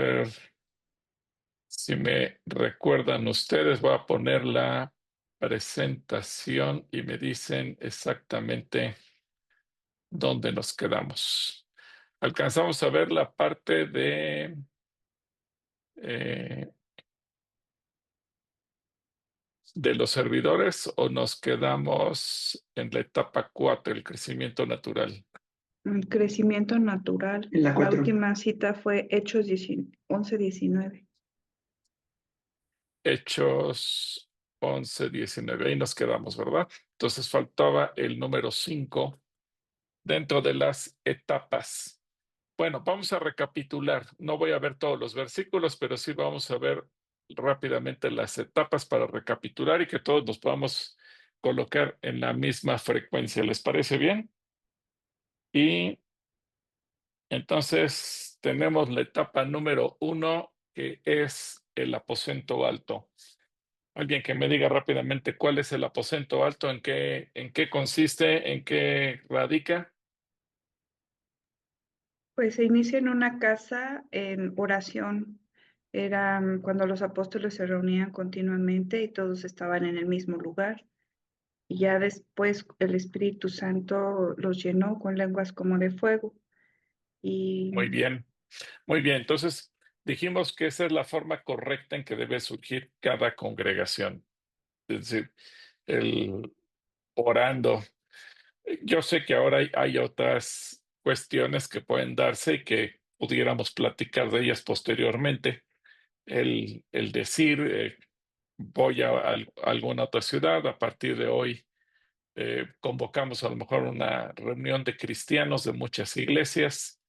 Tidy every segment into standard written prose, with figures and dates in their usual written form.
ver si me recuerdan ustedes. Voy a poner la presentación y me dicen exactamente dónde nos quedamos. ¿Alcanzamos a ver la parte eh, de los servidores o nos quedamos en la etapa 4, el crecimiento natural? Crecimiento natural. En la La 4. última cita fue Hechos 11:19. Hechos 11:19. Ahí nos quedamos, ¿verdad? Entonces faltaba el número 5 dentro de las etapas. Bueno, vamos a recapitular. No voy a ver todos los versículos, pero sí vamos a ver rápidamente las etapas para recapitular y que todos nos podamos colocar en la misma frecuencia. ¿Les parece bien? Y entonces tenemos la etapa número 1, que es el aposento alto. Alguien que me diga rápidamente cuál es el aposento alto, en qué consiste, en qué radica. Pues se inicia en una casa en oración. Era cuando los apóstoles se reunían continuamente y todos estaban en el mismo lugar. Y ya después el Espíritu Santo los llenó con lenguas como de fuego. Y Muy bien, muy bien. Entonces, dijimos que esa es la forma correcta en que debe surgir cada congregación. Es decir, el orando. Yo sé que ahora hay otras cuestiones que pueden darse y que pudiéramos platicar de ellas posteriormente. El decir, voy a alguna otra ciudad, a partir de hoy convocamos a lo mejor una reunión de cristianos de muchas iglesias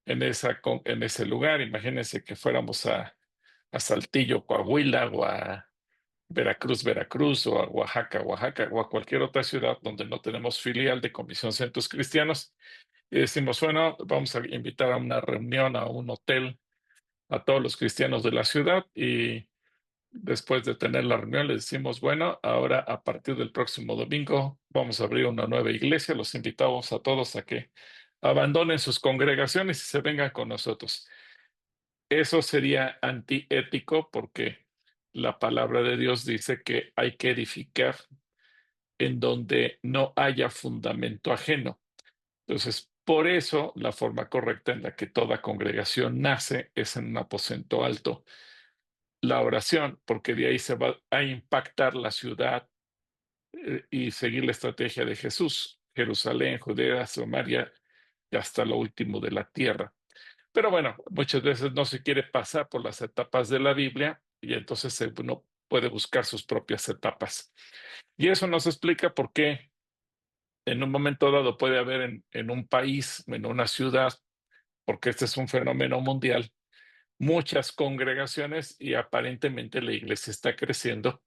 en ese lugar. Imagínense que fuéramos a Saltillo, Coahuila, o a Veracruz, Veracruz, o a Oaxaca, Oaxaca, o a cualquier otra ciudad donde no tenemos filial de Comisión Centros Cristianos. Y decimos, bueno, vamos a invitar a una reunión, a un hotel, a todos los cristianos de la ciudad, y después de tener la reunión les decimos, bueno, ahora a partir del próximo domingo vamos a abrir una nueva iglesia. Los invitamos a todos a que abandonen sus congregaciones y se vengan con nosotros. Eso sería antiético porque la palabra de Dios dice que hay que edificar en donde no haya fundamento ajeno. Entonces, por eso la forma correcta en la que toda congregación nace es en un aposento alto. La oración, porque de ahí se va a impactar la ciudad y seguir la estrategia de Jesús: Jerusalén, Judea, Samaria y hasta lo último de la tierra. Pero bueno, muchas veces no se quiere pasar por las etapas de la Biblia y entonces uno puede buscar sus propias etapas. Y eso nos explica por qué en un momento dado puede haber en un país, en una ciudad, porque este es un fenómeno mundial, muchas congregaciones y aparentemente la iglesia está creciendo,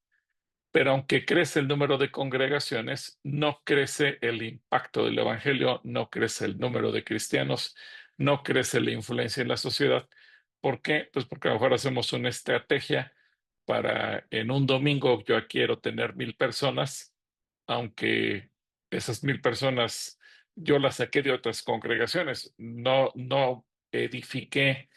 pero aunque crece el número de congregaciones, no crece el impacto del evangelio, no crece el número de cristianos, no crece la influencia en la sociedad. ¿Por qué? Pues porque a lo mejor hacemos una estrategia para en un domingo yo quiero tener 1,000 personas, aunque esas 1,000 personas yo las saqué de otras congregaciones, no edifiqué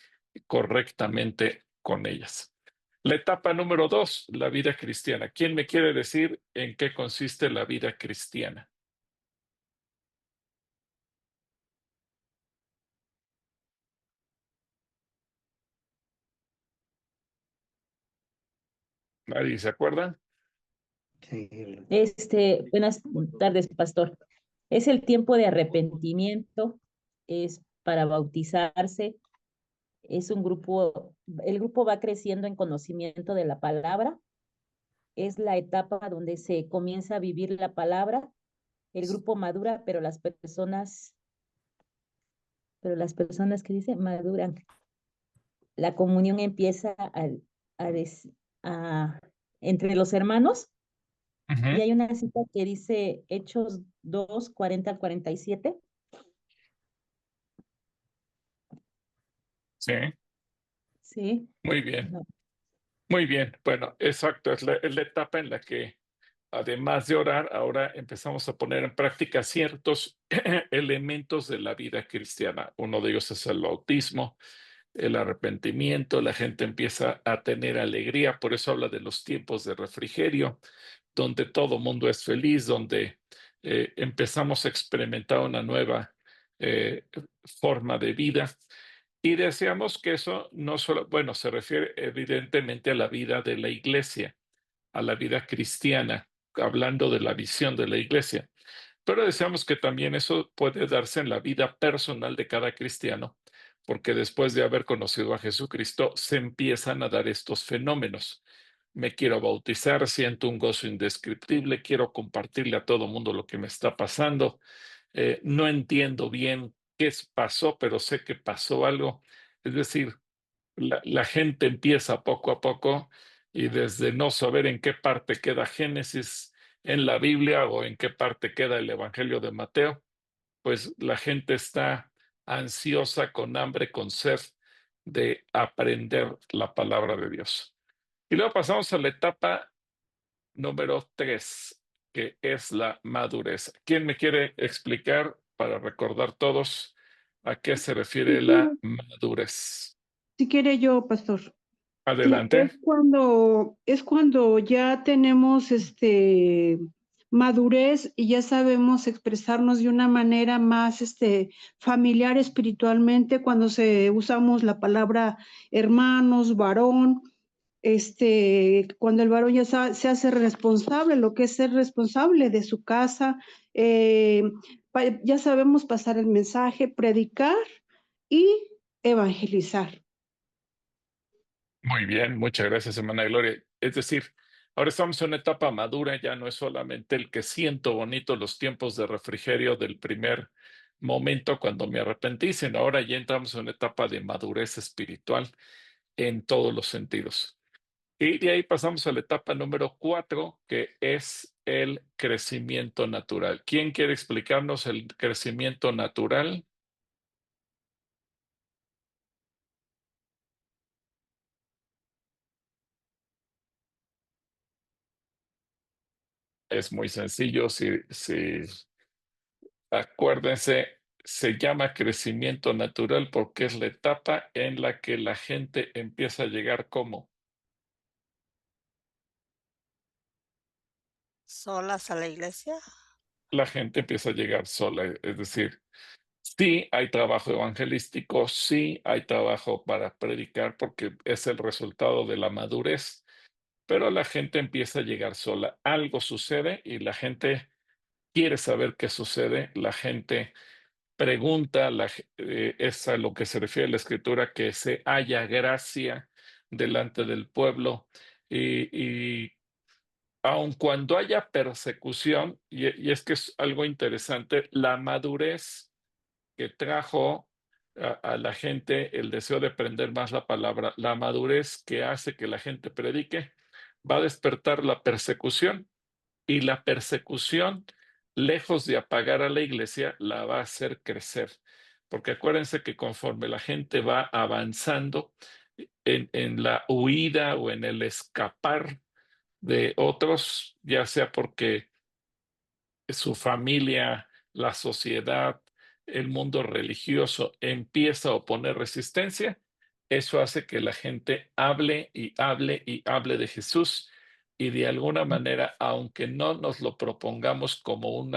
correctamente con ellas. La etapa número 2, la vida cristiana. ¿Quién me quiere decir en qué consiste la vida cristiana? ¿Nadie se acuerda? Sí, Buenas tardes, pastor. Es el tiempo de arrepentimiento, es para bautizarse, es un grupo, el grupo va creciendo en conocimiento de la palabra, es la etapa donde se comienza a vivir la palabra, el grupo madura, pero las personas que dicen maduran, la comunión empieza a, des- a- entre los hermanos. Y Ujú. hay una cita que dice Hechos 2:40 al 47. Sí, Sí. muy bien, No. muy bien. Bueno, exacto, es la etapa en la que, además de orar, ahora empezamos a poner en práctica ciertos elementos de la vida cristiana. Uno de ellos es el bautismo, el arrepentimiento, la gente empieza a tener alegría, por eso habla de los tiempos de refrigerio, donde todo mundo es feliz, donde empezamos a experimentar una nueva forma de vida. Y deseamos que eso no solo, bueno, se refiere evidentemente a la vida de la iglesia, a la vida cristiana, hablando de la visión de la iglesia, pero deseamos que también eso puede darse en la vida personal de cada cristiano, porque después de haber conocido a Jesucristo se empiezan a dar estos fenómenos. Me quiero bautizar, siento un gozo indescriptible, quiero compartirle a todo mundo lo que me está pasando. No entiendo bien qué pasó, pero sé que pasó algo. Es decir, la gente empieza poco a poco y desde no saber en qué parte queda Génesis en la Biblia o en qué parte queda el Evangelio de Mateo, pues la gente está ansiosa, con hambre, con sed de aprender la palabra de Dios. Y luego pasamos a la etapa número 3, que es la madurez. ¿Quién me quiere explicar para recordar todos a qué se refiere Si la quiere, madurez? si quiere yo, pastor. Sí, Adelante. es cuando ya tenemos madurez y ya sabemos expresarnos de una manera más familiar espiritualmente, cuando usamos la palabra hermanos, varón, cuando el varón ya se hace responsable, lo que es ser responsable de su casa, eh, ya sabemos pasar el mensaje, predicar y evangelizar. Muy bien, muchas gracias, hermana Gloria. Es decir, ahora estamos en una etapa madura, ya no es solamente el que siento bonito los tiempos de refrigerio del primer momento cuando me arrepentí, sino ahora ya entramos en una etapa de madurez espiritual en todos los sentidos. Y de ahí pasamos a la etapa número 4, que es el crecimiento natural. ¿Quién quiere explicarnos el crecimiento natural? Es muy sencillo, si acuérdense, se llama crecimiento natural porque es la etapa en la que la gente empieza a llegar como ¿Solas a la iglesia? la gente empieza a llegar sola, es decir, sí hay trabajo evangelístico, sí hay trabajo para predicar porque es el resultado de la madurez, pero la gente empieza a llegar sola. Algo sucede y la gente quiere saber qué sucede, la gente pregunta, es a lo que se refiere la escritura, que se haya gracia delante del pueblo y aun cuando haya persecución, y es que es algo interesante, la madurez que trajo a la gente el deseo de aprender más la palabra, la madurez que hace que la gente predique, va a despertar la persecución y la persecución, lejos de apagar a la iglesia, la va a hacer crecer. Porque acuérdense que conforme la gente va avanzando en la huida o en el escapar de otros, ya sea porque su familia, la sociedad, el mundo religioso empieza a oponer resistencia, eso hace que la gente hable y hable y hable de Jesús y de alguna manera, aunque no nos lo propongamos como un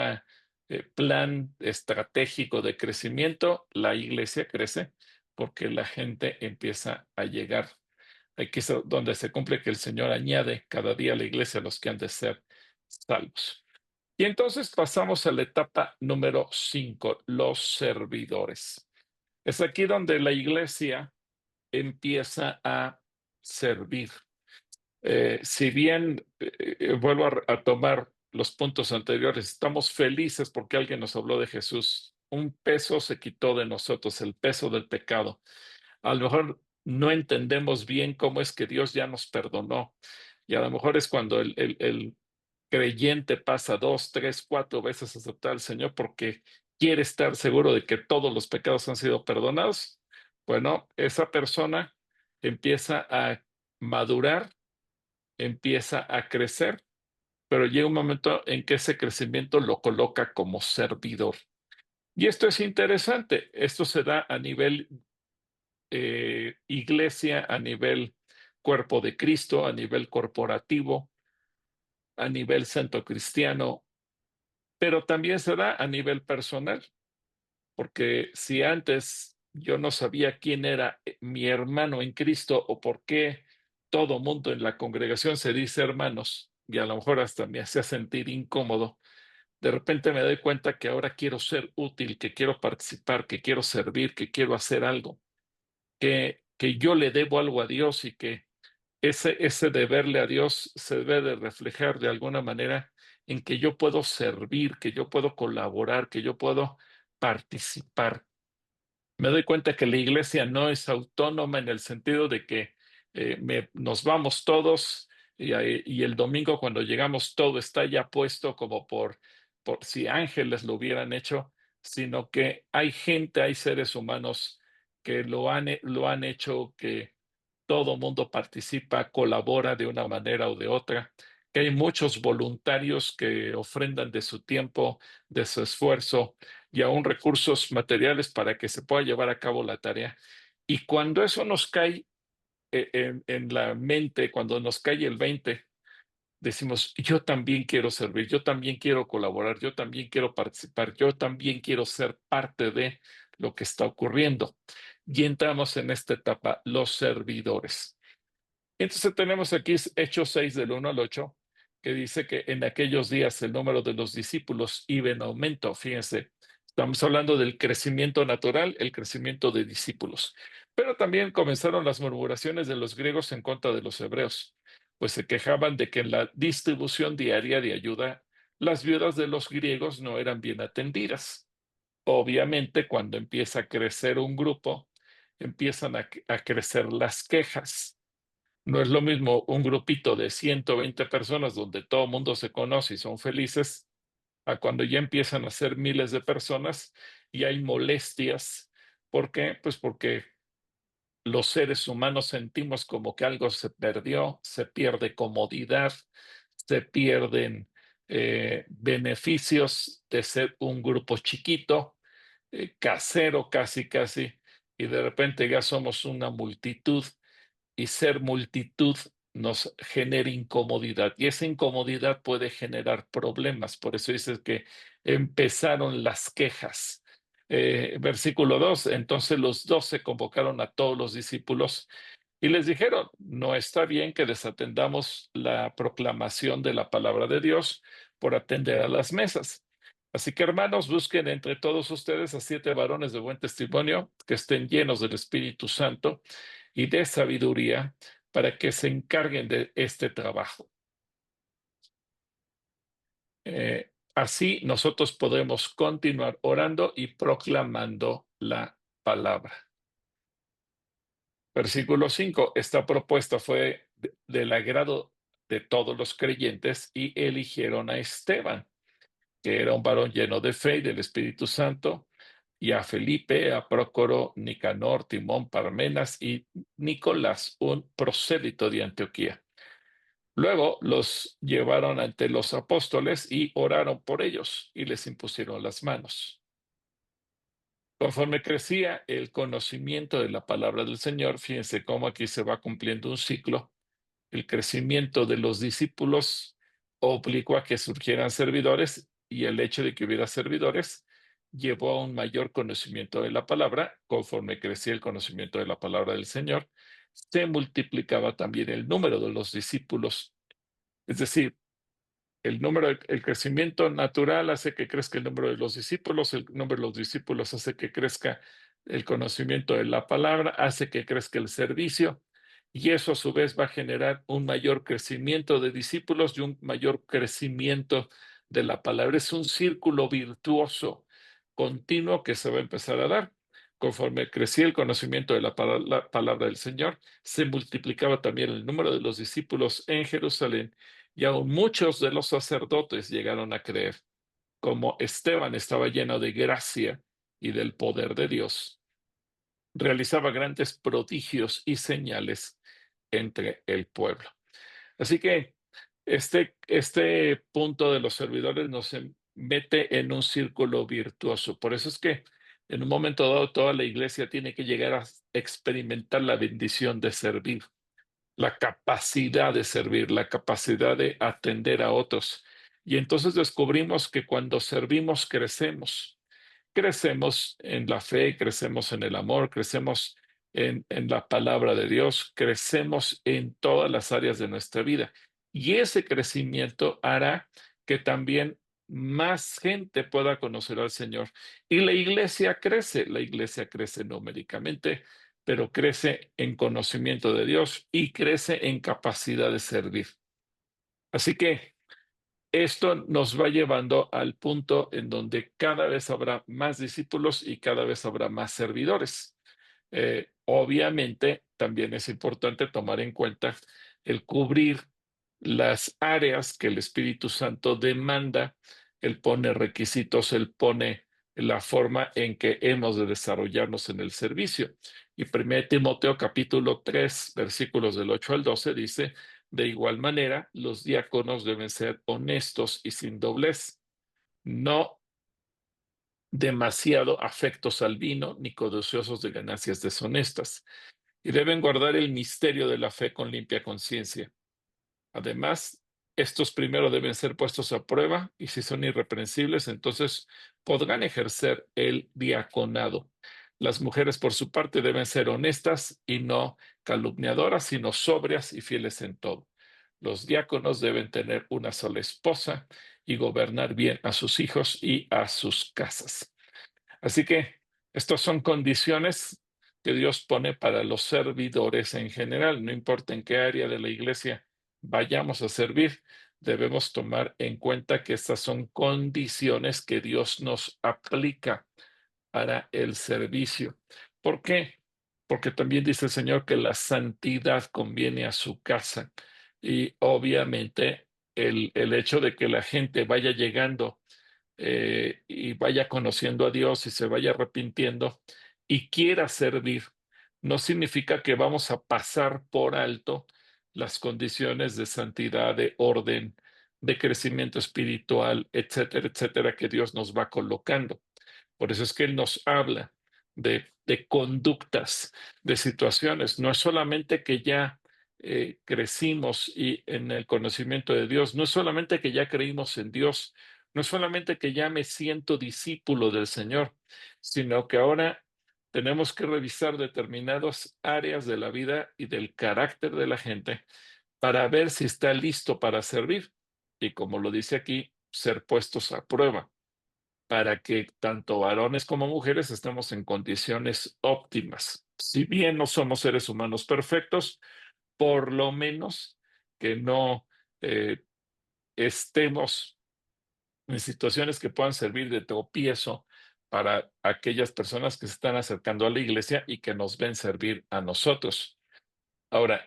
plan estratégico de crecimiento, la iglesia crece porque la gente empieza a llegar. Aquí es donde se cumple que el Señor añade cada día a la iglesia a los que han de ser salvos. Y entonces pasamos a la etapa número 5, los servidores. Es aquí donde la iglesia empieza a servir. Si bien, vuelvo a tomar los puntos anteriores, estamos felices porque alguien nos habló de Jesús. Un peso se quitó de nosotros, el peso del pecado. A lo mejor no entendemos bien cómo es que Dios ya nos perdonó. Y a lo mejor es cuando el creyente pasa 2, 3, 4 veces a aceptar al Señor porque quiere estar seguro de que todos los pecados han sido perdonados. Bueno, esa persona empieza a madurar, empieza a crecer, pero llega un momento en que ese crecimiento lo coloca como servidor. Y esto es interesante. Esto se da a nivel iglesia a nivel cuerpo de Cristo, a nivel corporativo, a nivel santo cristiano, pero también se da a nivel personal, porque si antes yo no sabía quién era mi hermano en Cristo o por qué todo mundo en la congregación se dice hermanos, y a lo mejor hasta me hacía sentir incómodo, de repente me doy cuenta que ahora quiero ser útil, que quiero participar, que quiero servir, que quiero hacer algo, que yo le debo algo a Dios y que ese deberle a Dios se debe de reflejar de alguna manera en que yo puedo servir, que yo puedo colaborar, que yo puedo participar. Me doy cuenta que la iglesia no es autónoma en el sentido de que nos vamos todos y el domingo cuando llegamos todo está ya puesto como por si ángeles lo hubieran hecho, sino que hay gente, hay seres humanos que lo han hecho, que todo mundo participa, colabora de una manera o de otra, que hay muchos voluntarios que ofrendan de su tiempo, de su esfuerzo y aún recursos materiales para que se pueda llevar a cabo la tarea. Y cuando eso nos cae en la mente, cuando nos cae el 20, decimos, yo también quiero servir, yo también quiero colaborar, yo también quiero participar, yo también quiero ser parte de lo que está ocurriendo. Y entramos en esta etapa, los servidores. Entonces tenemos aquí Hechos 6 del 1 al 8, que dice que en aquellos días el número de los discípulos iba en aumento. Fíjense, estamos hablando del crecimiento natural, el crecimiento de discípulos. Pero también comenzaron las murmuraciones de los griegos en contra de los hebreos, pues se quejaban de que en la distribución diaria de ayuda, las viudas de los griegos no eran bien atendidas. Obviamente, cuando empieza a crecer un grupo, empiezan a crecer las quejas. No es lo mismo un grupito de 120 personas donde todo el mundo se conoce y son felices, a cuando ya empiezan a ser miles de personas y hay molestias. ¿Por qué? Pues porque los seres humanos sentimos como que algo se perdió, se pierde comodidad, se pierden beneficios de ser un grupo chiquito, casero casi, casi, y de repente ya somos una multitud y ser multitud nos genera incomodidad y esa incomodidad puede generar problemas. Por eso dice que empezaron las quejas. Versículo 2, entonces los 12 convocaron a todos los discípulos y les dijeron, no está bien que desatendamos la proclamación de la palabra de Dios por atender a las mesas. Así que hermanos, busquen entre todos ustedes a 7 varones de buen testimonio que estén llenos del Espíritu Santo y de sabiduría para que se encarguen de este trabajo. Así nosotros podemos continuar orando y proclamando la palabra. Versículo 5. Esta propuesta fue del agrado de todos los creyentes y eligieron a Esteban, que era un varón lleno de fe y del Espíritu Santo, y a Felipe, a Prócoro, Nicanor, Timón, Parmenas y Nicolás, un prosélito de Antioquía. Luego los llevaron ante los apóstoles y oraron por ellos y les impusieron las manos. Conforme crecía el conocimiento de la palabra del Señor, fíjense cómo aquí se va cumpliendo un ciclo. El crecimiento de los discípulos obligó a que surgieran servidores y el hecho de que hubiera servidores llevó a un mayor conocimiento de la palabra. Conforme crecía el conocimiento de la palabra del Señor, se multiplicaba también el número de los discípulos. Es decir, el crecimiento natural hace que crezca el número de los discípulos, el número de los discípulos hace que crezca el conocimiento de la palabra, hace que crezca el servicio, y eso a su vez va a generar un mayor crecimiento de discípulos y un mayor crecimiento de la palabra. Es un círculo virtuoso continuo que se va a empezar a dar. Conforme crecía el conocimiento de la palabra del Señor, se multiplicaba también el número de los discípulos en Jerusalén y aún muchos de los sacerdotes llegaron a creer. Como Esteban estaba lleno de gracia y del poder de Dios, realizaba grandes prodigios y señales entre el pueblo. Así que este punto de los servidores nos mete en un círculo virtuoso. Por eso es que En un momento dado, toda la iglesia tiene que llegar a experimentar la bendición de servir, la capacidad de servir, la capacidad de atender a otros. Y entonces descubrimos que cuando servimos, crecemos. Crecemos en la fe, crecemos en el amor, crecemos en la palabra de Dios, crecemos en todas las áreas de nuestra vida. Y ese crecimiento hará que también más gente pueda conocer al Señor. Y la iglesia crece numéricamente, pero crece en conocimiento de Dios y crece en capacidad de servir. Así que esto nos va llevando al punto en donde cada vez habrá más discípulos y cada vez habrá más servidores. Obviamente, también es importante tomar en cuenta el cubrir las áreas que el Espíritu Santo demanda. Él pone requisitos, él pone la forma en que hemos de desarrollarnos en el servicio. Y 1 Timoteo capítulo 3, versículos del 8 al 12 dice: de igual manera, los diáconos deben ser honestos y sin doblez, no demasiado afectos al vino ni codiciosos de ganancias deshonestas, y deben guardar el misterio de la fe con limpia conciencia. Además, estos primero deben ser puestos a prueba, y si son irreprensibles, entonces podrán ejercer el diaconado. Las mujeres, por su parte, deben ser honestas y no calumniadoras, sino sobrias y fieles en todo. Los diáconos deben tener una sola esposa y gobernar bien a sus hijos y a sus casas. Así que estas son condiciones que Dios pone para los servidores en general. No importa en qué área de la iglesia vayamos a servir, debemos tomar en cuenta que estas son condiciones que Dios nos aplica para el servicio. ¿Por qué? Porque también dice el Señor que la santidad conviene a su casa. Y obviamente el hecho de que la gente vaya llegando y vaya conociendo a Dios y se vaya arrepintiendo y quiera servir, no significa que vamos a pasar por alto las condiciones de santidad, de orden, de crecimiento espiritual, etcétera, etcétera, que Dios nos va colocando. Por eso es que Él nos habla de conductas, de situaciones. No es solamente que ya crecimos y en el conocimiento de Dios, no es solamente que ya creímos en Dios, no es solamente que ya me siento discípulo del Señor, sino que ahora tenemos que revisar determinadas áreas de la vida y del carácter de la gente para ver si está listo para servir. Y como lo dice aquí, ser puestos a prueba para que tanto varones como mujeres estemos en condiciones óptimas. Si bien no somos seres humanos perfectos, por lo menos que no estemos en situaciones que puedan servir de tropiezo para aquellas personas que se están acercando a la iglesia y que nos ven servir a nosotros. Ahora,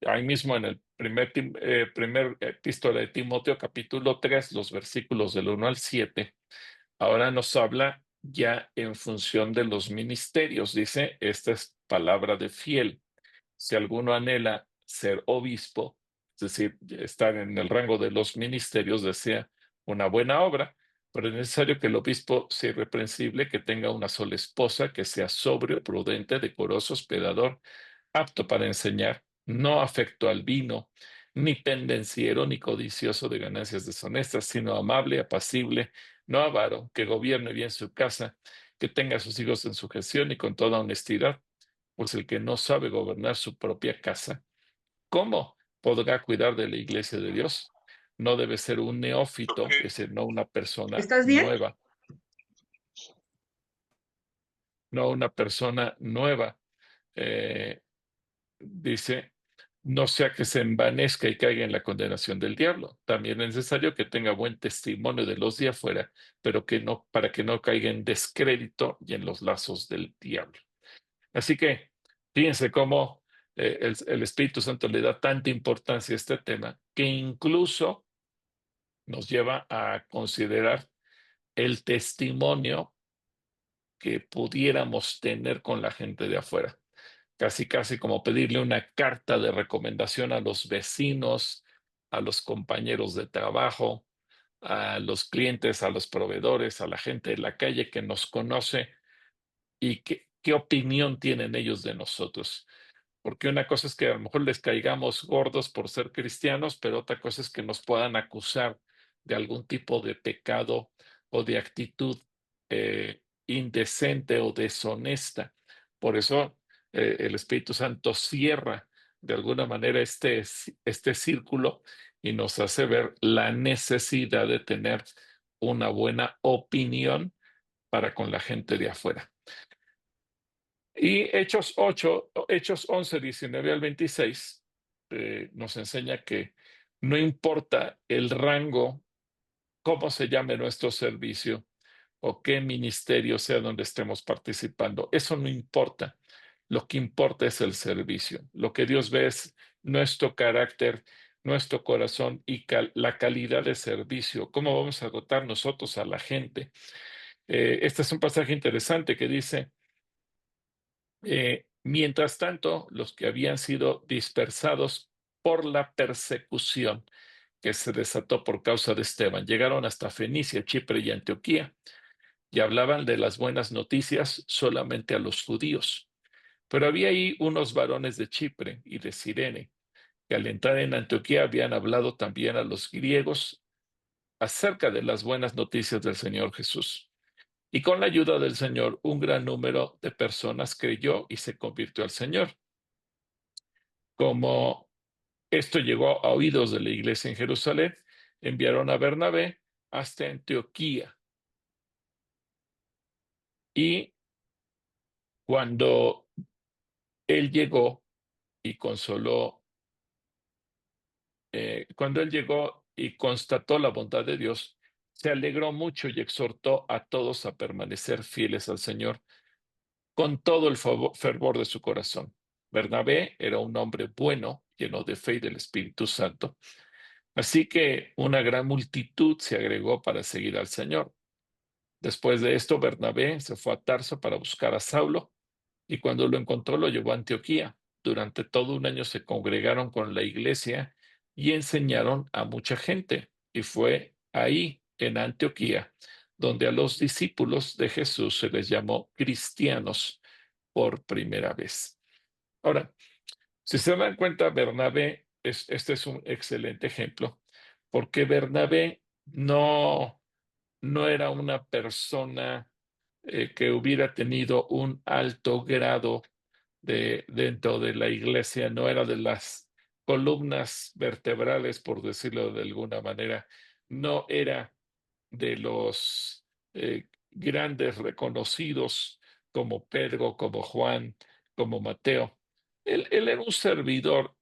ahí mismo en el primer epístola de Timoteo, capítulo 3, los versículos del 1 al 7, ahora nos habla ya en función de los ministerios. Dice, esta es palabra de fiel. Si alguno anhela ser obispo, es decir, estar en el rango de los ministerios, desea una buena obra, pero es necesario que el obispo sea irreprensible, que tenga una sola esposa, que sea sobrio, prudente, decoroso, hospedador, apto para enseñar, no afecto al vino, ni pendenciero, ni codicioso de ganancias deshonestas, sino amable, apacible, no avaro, que gobierne bien su casa, que tenga a sus hijos en sujeción y con toda honestidad, pues el que no sabe gobernar su propia casa, ¿cómo podrá cuidar de la iglesia de Dios? No debe ser un neófito, es decir, no una persona ¿Estás bien? nueva, no una persona nueva. Dice, no sea que se envanezca y caiga en la condenación del diablo. También es necesario que tenga buen testimonio de los de afuera, pero que no, para que no caiga en descrédito y en los lazos del diablo. Así que fíjense cómo el Espíritu Santo le da tanta importancia a este tema, que incluso nos lleva a considerar el testimonio que pudiéramos tener con la gente de afuera. Casi, casi como pedirle una carta de recomendación a los vecinos, a los compañeros de trabajo, a los clientes, a los proveedores, a la gente de la calle que nos conoce y qué opinión tienen ellos de nosotros. Porque una cosa es que a lo mejor les caigamos gordos por ser cristianos, pero otra cosa es que nos puedan acusar de algún tipo de pecado o de actitud indecente o deshonesta. Por eso el Espíritu Santo cierra de alguna manera este círculo y nos hace ver la necesidad de tener una buena opinión para con la gente de afuera. Y Hechos 11, 19 al 26, nos enseña que no importa el rango, cómo se llame nuestro servicio o qué ministerio sea donde estemos participando. Eso no importa. Lo que importa es el servicio. Lo que Dios ve es nuestro carácter, nuestro corazón y la calidad de servicio. ¿Cómo vamos a dotar nosotros a la gente? Este es un pasaje interesante que dice, mientras tanto, los que habían sido dispersados por la persecución que se desató por causa de Esteban llegaron hasta Fenicia, Chipre y Antioquía y hablaban de las buenas noticias solamente a los judíos. Pero había ahí unos varones de Chipre y de Cirene que al entrar en Antioquía habían hablado también a los griegos acerca de las buenas noticias del Señor Jesús. Y con la ayuda del Señor, un gran número de personas creyó y se convirtió al Señor. Como esto llegó a oídos de la iglesia en Jerusalén, enviaron a Bernabé hasta Antioquía. Y cuando él llegó y cuando él llegó y constató la bondad de Dios, se alegró mucho y exhortó a todos a permanecer fieles al Señor con todo el fervor de su corazón. Bernabé era un hombre bueno, lleno de fe y del Espíritu Santo. Así que una gran multitud se agregó para seguir al Señor. Después de esto, Bernabé se fue a Tarso para buscar a Saulo, y cuando lo encontró lo llevó a Antioquía. Durante todo un año se congregaron con la iglesia y enseñaron a mucha gente. Y fue ahí, en Antioquía, donde a los discípulos de Jesús se les llamó cristianos por primera vez. Ahora, si se dan cuenta, Bernabé, este es un excelente ejemplo, porque Bernabé no era una persona que hubiera tenido un alto grado dentro de la iglesia, no era de las columnas vertebrales, por decirlo de alguna manera, no era de los grandes reconocidos como Pedro, como Juan, como Mateo. Él era un servidor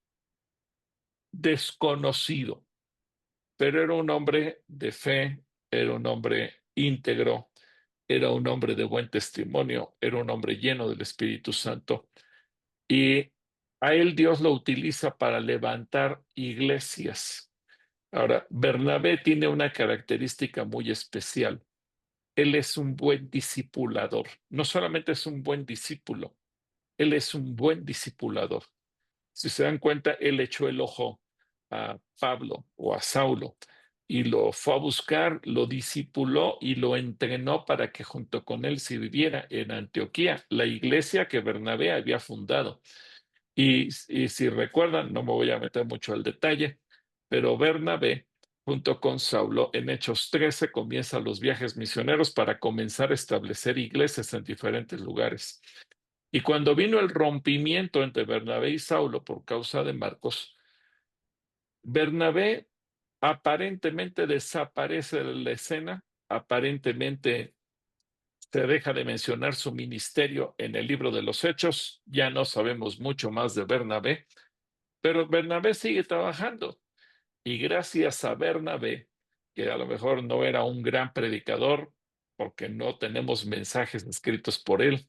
desconocido, pero era un hombre de fe, era un hombre íntegro, era un hombre de buen testimonio, era un hombre lleno del Espíritu Santo. Y a él Dios lo utiliza para levantar iglesias. Ahora, Bernabé tiene una característica muy especial. Él es un buen discipulador. No solamente es un buen discípulo, él es un buen discipulador. Si se dan cuenta, él echó el ojo a Pablo o a Saulo y lo fue a buscar, lo discipuló y lo entrenó para que junto con él sirviera en Antioquía, la iglesia que Bernabé había fundado. Y si recuerdan, no me voy a meter mucho al detalle, pero Bernabé, junto con Saulo, en Hechos 13 comienza los viajes misioneros para comenzar a establecer iglesias en diferentes lugares. Y cuando vino el rompimiento entre Bernabé y Saulo por causa de Marcos, Bernabé aparentemente desaparece de la escena, aparentemente se deja de mencionar su ministerio en el libro de los Hechos, ya no sabemos mucho más de Bernabé, pero Bernabé sigue trabajando y gracias a Bernabé, que a lo mejor no era un gran predicador, porque no tenemos mensajes escritos por él,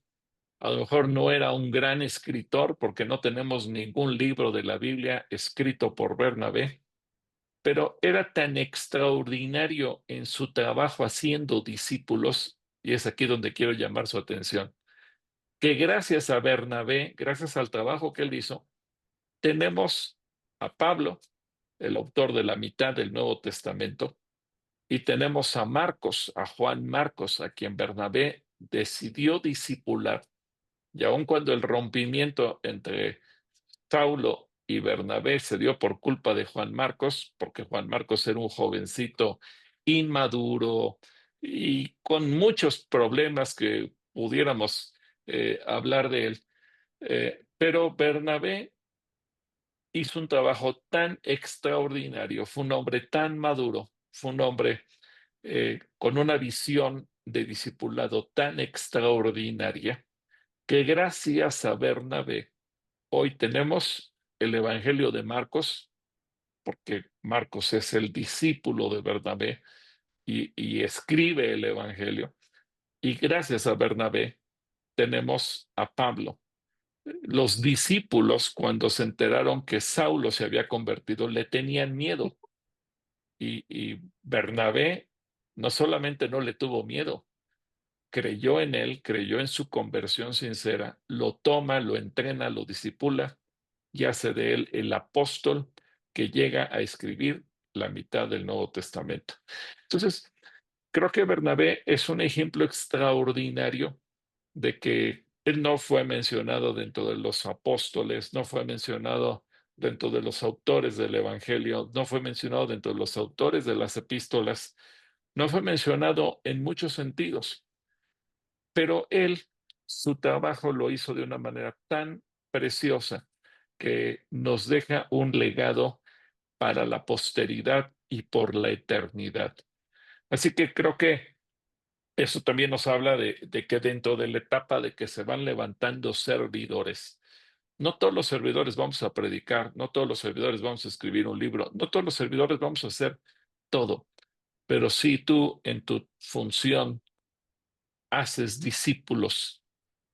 a lo mejor no era un gran escritor, porque no tenemos ningún libro de la Biblia escrito por Bernabé, pero era tan extraordinario en su trabajo haciendo discípulos, y es aquí donde quiero llamar su atención, que gracias a Bernabé, gracias al trabajo que él hizo, tenemos a Pablo, el autor de la mitad del Nuevo Testamento, Y tenemos a Marcos, a Juan Marcos, a quien Bernabé decidió discipular. Y aun cuando el rompimiento entre Saulo y Bernabé se dio por culpa de Juan Marcos, porque Juan Marcos era un jovencito inmaduro y con muchos problemas que pudiéramos hablar de él. Pero Bernabé hizo un trabajo tan extraordinario, fue un hombre tan maduro, fue un hombre con una visión de discipulado tan extraordinaria, que gracias a Bernabé hoy tenemos el Evangelio de Marcos, porque Marcos es el discípulo de Bernabé y escribe el Evangelio. Y gracias a Bernabé tenemos a Pablo. Los discípulos, cuando se enteraron que Saulo se había convertido, le tenían miedo. Y Bernabé no solamente no le tuvo miedo, creyó en él, creyó en su conversión sincera, lo toma, lo entrena, lo discipula y hace de él el apóstol que llega a escribir la mitad del Nuevo Testamento. Entonces, creo que Bernabé es un ejemplo extraordinario de que él no fue mencionado dentro de los apóstoles, no fue mencionado dentro de los autores del Evangelio, no fue mencionado dentro de los autores de las epístolas, no fue mencionado en muchos sentidos, pero él, su trabajo lo hizo de una manera tan preciosa que nos deja un legado para la posteridad y por la eternidad. Así que creo que eso también nos habla de que dentro de la etapa de que se van levantando servidores, no todos los servidores vamos a predicar, no todos los servidores vamos a escribir un libro, no todos los servidores vamos a hacer todo, pero si tú en tu función haces discípulos,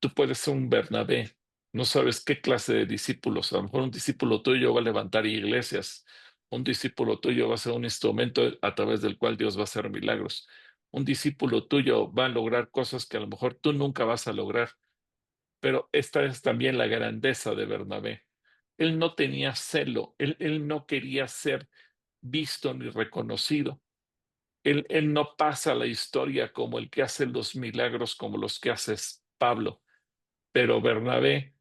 tú puedes ser un Bernabé, no sabes qué clase de discípulos, a lo mejor un discípulo tuyo va a levantar iglesias, un discípulo tuyo va a ser un instrumento a través del cual Dios va a hacer milagros, un discípulo tuyo va a lograr cosas que a lo mejor tú nunca vas a lograr, pero esta es también la grandeza de Bernabé. Él no tenía celo, él no quería ser visto ni reconocido. Él no pasa la historia como el que hace los milagros como los que hace Pablo, pero Bernabé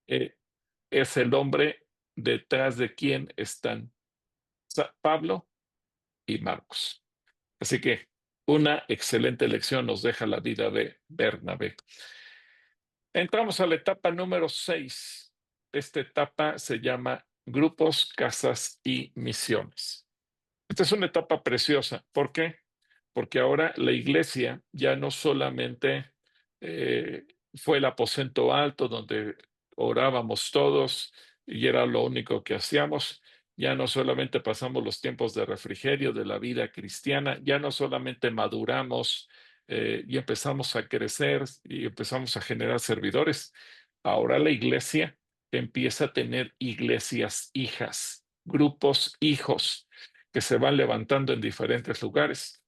es el hombre detrás de quien están Pablo y Marcos. Así que una excelente lección nos deja la vida de Bernabé. Entramos a la etapa número 6. Esta etapa se llama grupos, casas y misiones. Esta es una etapa preciosa. ¿Por qué? Porque ahora la iglesia ya no solamente fue el aposento alto donde orábamos todos y era lo único que hacíamos, ya no solamente pasamos los tiempos de refrigerio de la vida cristiana, ya no solamente maduramos y empezamos a crecer y empezamos a generar servidores. Ahora la iglesia empieza a tener iglesias hijas, grupos hijos que se van levantando en diferentes lugares.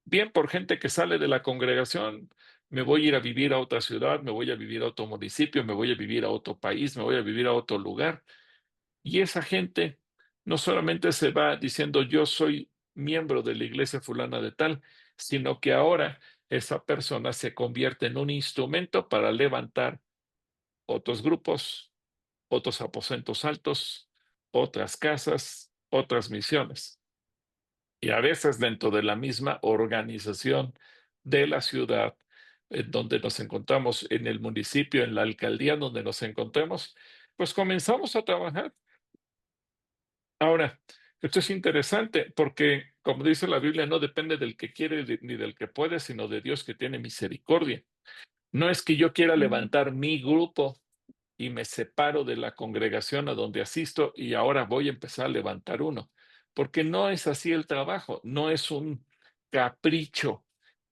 Bien por gente que sale de la congregación, me voy a ir a vivir a otra ciudad, me voy a vivir a otro municipio, me voy a vivir a otro país, me voy a vivir a otro lugar. Y esa gente no solamente se va diciendo yo soy miembro de la iglesia fulana de tal, sino que ahora esa persona se convierte en un instrumento para levantar otros grupos, otros aposentos altos, otras casas, otras misiones. Y a veces dentro de la misma organización de la ciudad, en donde nos encontramos, en el municipio, en la alcaldía donde nos encontremos, pues comenzamos a trabajar. Ahora, esto es interesante porque, como dice la Biblia, no depende del que quiere ni del que puede, sino de Dios que tiene misericordia. No es que yo quiera levantar mi grupo y me separo de la congregación a donde asisto y ahora voy a empezar a levantar uno, porque no es así el trabajo, no es un capricho.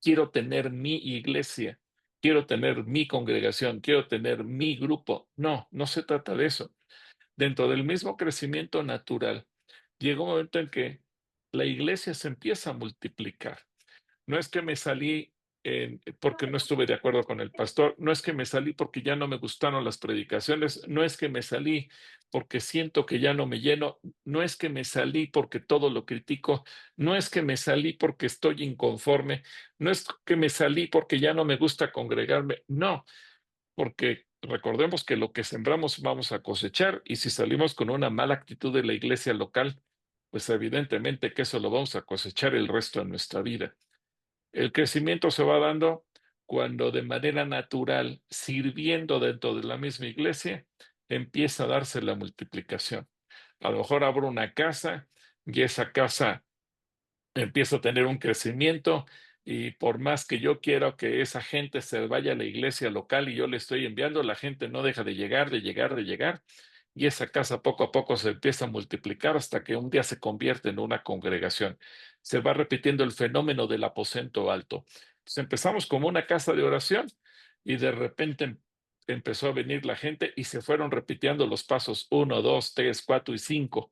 Quiero tener mi iglesia, quiero tener mi congregación, quiero tener mi grupo. No, no se trata de eso. Dentro del mismo crecimiento natural, llega un momento en que la iglesia se empieza a multiplicar. No es que me salí porque no estuve de acuerdo con el pastor, no es que me salí porque ya no me gustaron las predicaciones, no es que me salí porque siento que ya no me lleno, no es que me salí porque todo lo critico, no es que me salí porque estoy inconforme, no es que me salí porque ya no me gusta congregarme, no, porque recordemos que lo que sembramos vamos a cosechar, y si salimos con una mala actitud de la iglesia local, pues evidentemente que eso lo vamos a cosechar el resto de nuestra vida. El crecimiento se va dando cuando de manera natural, sirviendo dentro de la misma iglesia, empieza a darse la multiplicación. A lo mejor abro una casa y esa casa empieza a tener un crecimiento, y por más que yo quiera que esa gente se vaya a la iglesia local y yo le estoy enviando, la gente no deja de llegar, de llegar, de llegar, y esa casa poco a poco se empieza a multiplicar hasta que un día se convierte en una congregación. Se va repitiendo el fenómeno del aposento alto. Entonces empezamos como una casa de oración y de repente empezó a venir la gente y se fueron repitiendo los pasos 1, 2, 3, 4 y 5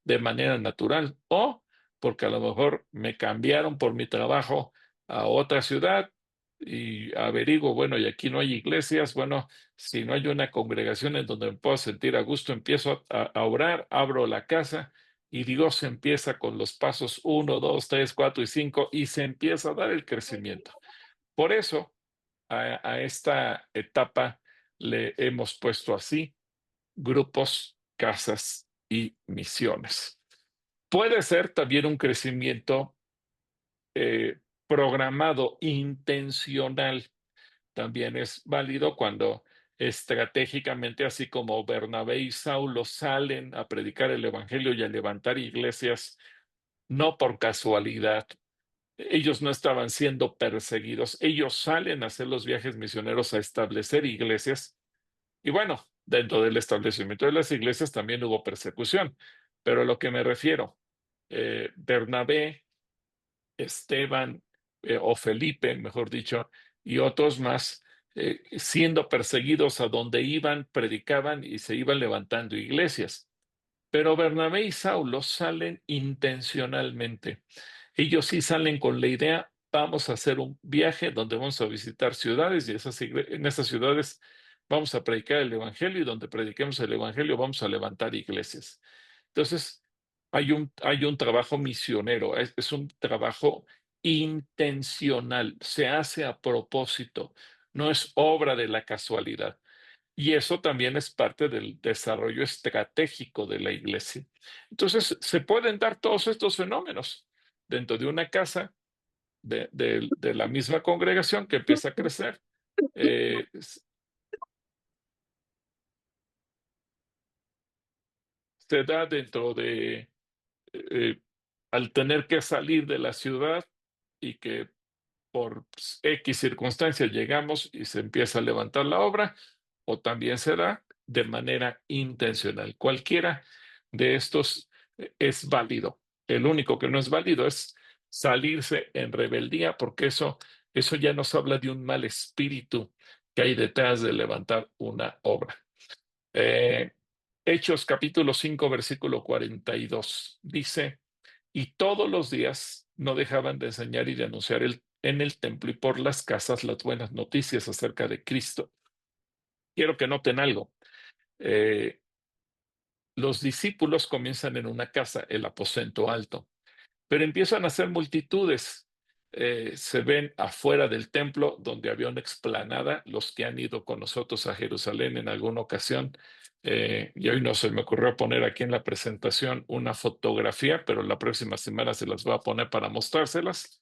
de manera natural, o porque a lo mejor me cambiaron por mi trabajo a otra ciudad y averiguo, bueno, y aquí no hay iglesias, bueno, si no hay una congregación en donde me puedo sentir a gusto, empiezo a orar, abro la casa y Dios empieza con los pasos 1, 2, 3, 4 y 5 y se empieza a dar el crecimiento. Por eso a esta etapa le hemos puesto así: grupos, casas y misiones. Puede ser también un crecimiento programado, intencional. También es válido cuando estratégicamente, así como Bernabé y Saulo salen a predicar el evangelio y a levantar iglesias, no por casualidad. Ellos no estaban siendo perseguidos. Ellos salen a hacer los viajes misioneros a establecer iglesias. Y bueno, dentro del establecimiento de las iglesias también hubo persecución. Pero a lo que me refiero, Bernabé, Esteban, o Felipe, mejor dicho, y otros más, siendo perseguidos a donde iban, predicaban y se iban levantando iglesias. Pero Bernabé y Saulo salen intencionalmente. Ellos sí salen con la idea: vamos a hacer un viaje donde vamos a visitar ciudades, y en esas ciudades vamos a predicar el evangelio, y donde prediquemos el evangelio vamos a levantar iglesias. Entonces, hay un trabajo misionero, es un trabajo intencional, se hace a propósito, no es obra de la casualidad. Y eso también es parte del desarrollo estratégico de la iglesia. Entonces, se pueden dar todos estos fenómenos dentro de una casa de la misma congregación que empieza a crecer. Se da dentro de, al tener que salir de la ciudad y que por X circunstancias llegamos y se empieza a levantar la obra, o también se da de manera intencional. Cualquiera de estos es válido. El único que no es válido es salirse en rebeldía, porque eso ya nos habla de un mal espíritu que hay detrás de levantar una obra. Hechos capítulo 5, versículo 42 dice: y todos los días no dejaban de enseñar y de anunciar en el templo y por las casas las buenas noticias acerca de Cristo. Quiero que noten algo. Los discípulos comienzan en una casa, el aposento alto, pero empiezan a ser multitudes. Se ven afuera del templo, donde había una explanada. Los que han ido con nosotros a Jerusalén en alguna ocasión, y hoy no se me ocurrió poner aquí en la presentación una fotografía, pero la próxima semana se las voy a poner para mostrárselas.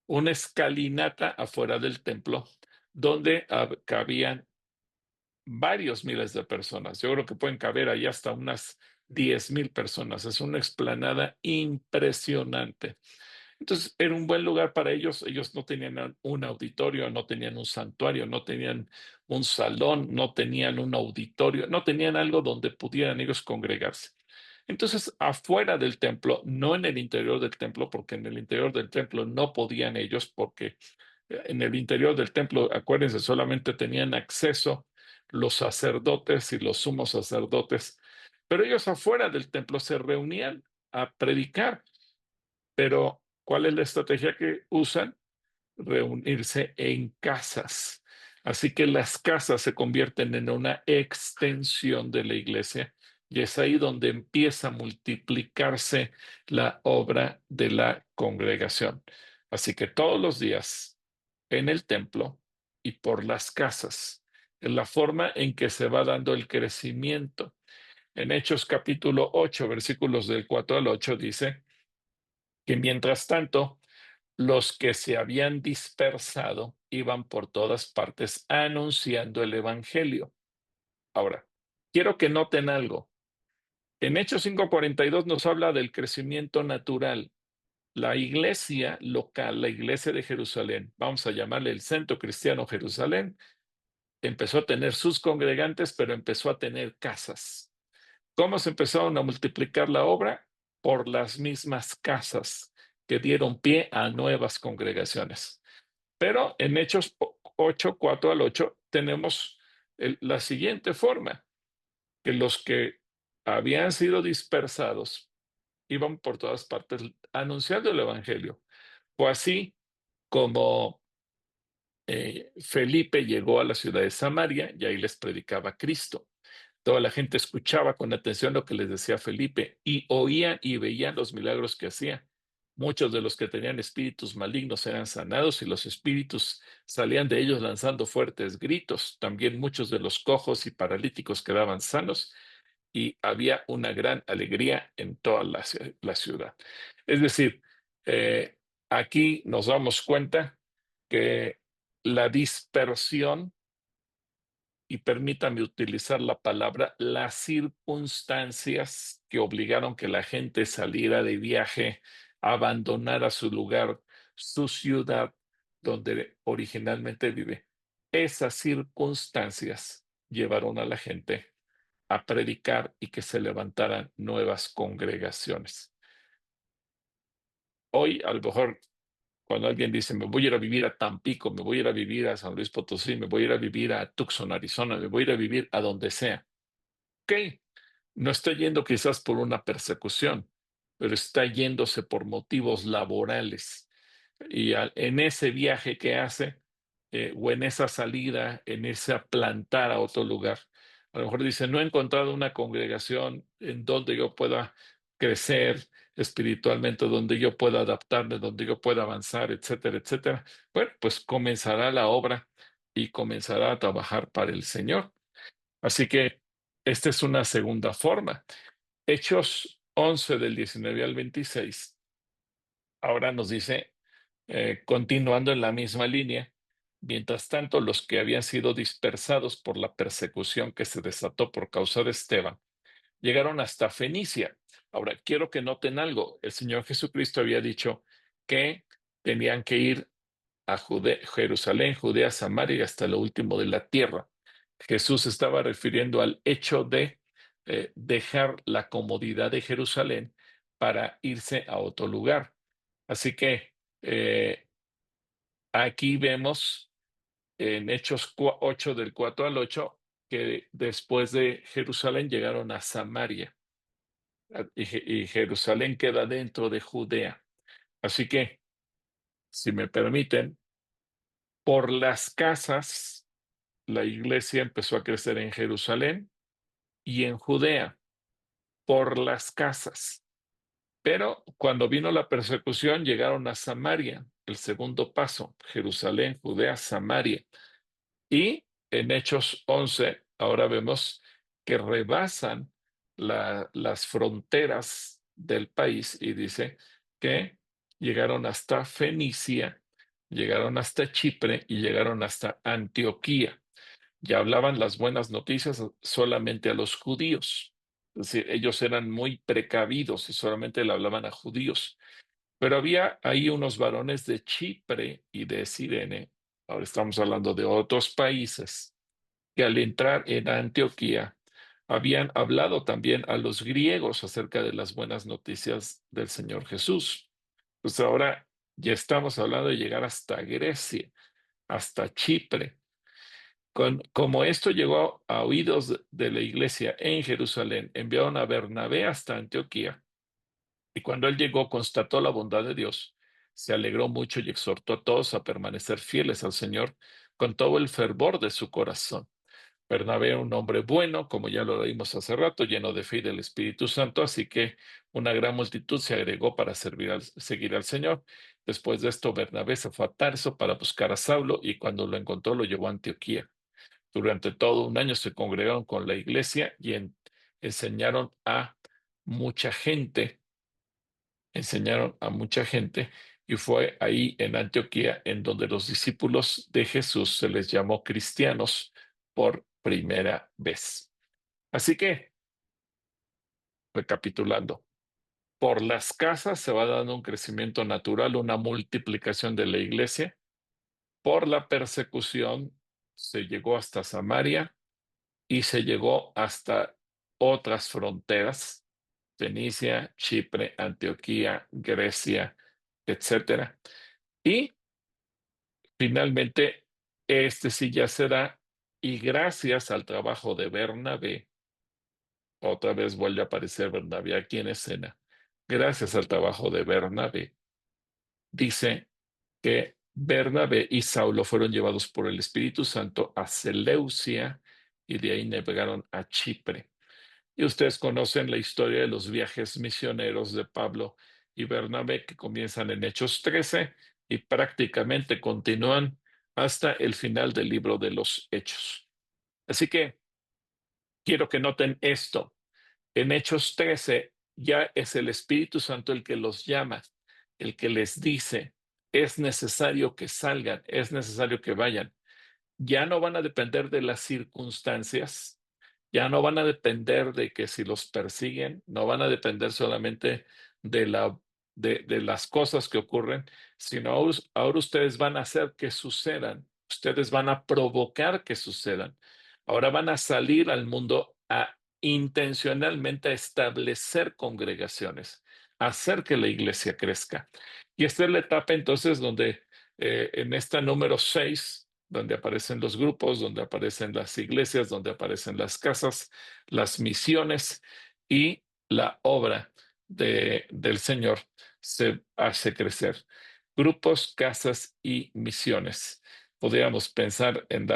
Una escalinata afuera del templo donde cabían varios miles de personas. Yo creo que pueden caber ahí hasta unas 10,000 personas. Es una explanada impresionante. Entonces, era un buen lugar para ellos. Ellos no tenían un auditorio, no tenían un santuario, no tenían un salón, no tenían un auditorio, no tenían algo donde pudieran ellos congregarse. Entonces, afuera del templo, no en el interior del templo, porque en el interior del templo no podían ellos, porque en el interior del templo, acuérdense, solamente tenían acceso los sacerdotes y los sumos sacerdotes, pero ellos afuera del templo se reunían a predicar. Pero ¿cuál es la estrategia que usan? reunirse en casas. Así que las casas se convierten en una extensión de la iglesia y es ahí donde empieza a multiplicarse la obra de la congregación. Así que todos los días en el templo y por las casas, en la forma en que se va dando el crecimiento. En Hechos capítulo 8, versículos del 4 al 8 dice que mientras tanto, los que se habían dispersado iban por todas partes anunciando el evangelio. Ahora, quiero que noten algo. En Hechos 5:42 nos habla del crecimiento natural. La iglesia local, la iglesia de Jerusalén, vamos a llamarle el Centro Cristiano Jerusalén, empezó a tener sus congregantes, pero empezó a tener casas. ¿Cómo se empezaron a multiplicar la obra? Por las mismas casas que dieron pie a nuevas congregaciones. Pero en Hechos 8, 4 al 8, tenemos la siguiente forma, que los que habían sido dispersados iban por todas partes anunciando el Evangelio. Fue así como Felipe llegó a la ciudad de Samaria y ahí les predicaba Cristo. Toda la gente escuchaba con atención lo que les decía Felipe y oían y veían los milagros que hacía. Muchos de los que tenían espíritus malignos eran sanados y los espíritus salían de ellos lanzando fuertes gritos. También muchos de los cojos y paralíticos quedaban sanos y había una gran alegría en toda la ciudad. Es decir, aquí nos damos cuenta que la dispersión, y permítame utilizar la palabra, las circunstancias que obligaron que la gente saliera de viaje, abandonara su lugar, su ciudad donde originalmente vive. Esas circunstancias llevaron a la gente a predicar y que se levantaran nuevas congregaciones. Hoy, a lo mejor, cuando alguien dice, me voy a ir a vivir a Tampico, me voy a ir a vivir a San Luis Potosí, me voy a ir a vivir a Tucson, Arizona, me voy a ir a vivir a donde sea. Ok, no está yendo quizás por una persecución, pero está yéndose por motivos laborales. Y en ese viaje que hace, o en esa salida, en esa plantar a otro lugar, a lo mejor dice, no he encontrado una congregación en donde yo pueda crecer espiritualmente, donde yo pueda adaptarme, donde yo pueda avanzar, etcétera, etcétera. Bueno, pues comenzará la obra y comenzará a trabajar para el Señor. Así que esta es una segunda forma. Hechos 11 del 19 al 26, ahora nos dice, continuando en la misma línea, mientras tanto los que habían sido dispersados por la persecución que se desató por causa de Esteban, llegaron hasta Fenicia. Ahora, quiero que noten algo. El Señor Jesucristo había dicho que tenían que ir a Jerusalén, Judea, Samaria y hasta lo último de la tierra. Jesús estaba refiriendo al hecho de dejar la comodidad de Jerusalén para irse a otro lugar. Así que aquí vemos en Hechos 8 del 4 al 8 que después de Jerusalén llegaron a Samaria y Jerusalén queda dentro de Judea. Así que, si me permiten, por las casas, la iglesia empezó a crecer en Jerusalén y en Judea, por las casas. Pero cuando vino la persecución, llegaron a Samaria, el segundo paso, Jerusalén, Judea, Samaria. Y en Hechos 11, ahora vemos que rebasan las fronteras del país y dice que llegaron hasta Fenicia, llegaron hasta Chipre y llegaron hasta Antioquía. Ya hablaban las buenas noticias solamente a los judíos. Es decir, ellos eran muy precavidos y solamente le hablaban a judíos. Pero había ahí unos varones de Chipre y de Cirene, ahora estamos hablando de otros países, que al entrar en Antioquía habían hablado también a los griegos acerca de las buenas noticias del Señor Jesús. Pues ahora ya estamos hablando de llegar hasta Grecia, hasta Chipre. Como esto llegó a oídos de la iglesia en Jerusalén, enviaron a Bernabé hasta Antioquía. Y cuando él llegó, constató la bondad de Dios se alegró mucho y exhortó a todos a permanecer fieles al Señor con todo el fervor de su corazón. Bernabé era un hombre bueno, como ya lo leímos hace rato, lleno de fe y del Espíritu Santo, así que una gran multitud se agregó para seguir al Señor. Después de esto, Bernabé se fue a Tarso para buscar a Saulo y cuando lo encontró lo llevó a Antioquía. Durante todo un año se congregaron con la iglesia y enseñaron a mucha gente, enseñaron a mucha gente, y fue ahí en Antioquía en donde los discípulos de Jesús se les llamó cristianos por primera vez. Así que, recapitulando, por las casas se va dando un crecimiento natural, una multiplicación de la iglesia. Por la persecución se llegó hasta Samaria y se llegó hasta otras fronteras: Fenicia, Chipre, Antioquía, Grecia, etcétera. Y finalmente, este sí ya será, y gracias al trabajo de Bernabé, otra vez vuelve a aparecer Bernabé aquí en escena, gracias al trabajo de Bernabé, dice que Bernabé y Saulo fueron llevados por el Espíritu Santo a Seleucia y de ahí navegaron a Chipre. Y ustedes conocen la historia de los viajes misioneros de Pablo y Bernabé, que comienzan en Hechos 13 y prácticamente continúan hasta el final del libro de los Hechos. Así que quiero que noten esto. En Hechos 13 ya es el Espíritu Santo el que los llama, el que les dice, es necesario que salgan, es necesario que vayan. Ya no van a depender de las circunstancias, ya no van a depender de que si los persiguen, no van a depender solamente de de las cosas que ocurren, sino ahora ustedes van a hacer que sucedan, ustedes van a provocar que sucedan. Ahora van a salir al mundo a intencionalmente a establecer congregaciones, a hacer que la iglesia crezca. Y esta es la etapa entonces donde en esta número 6, donde aparecen los grupos, donde aparecen las iglesias, donde aparecen las casas, las misiones y la obra del Señor se hace crecer. Grupos, casas y misiones. Podríamos pensar en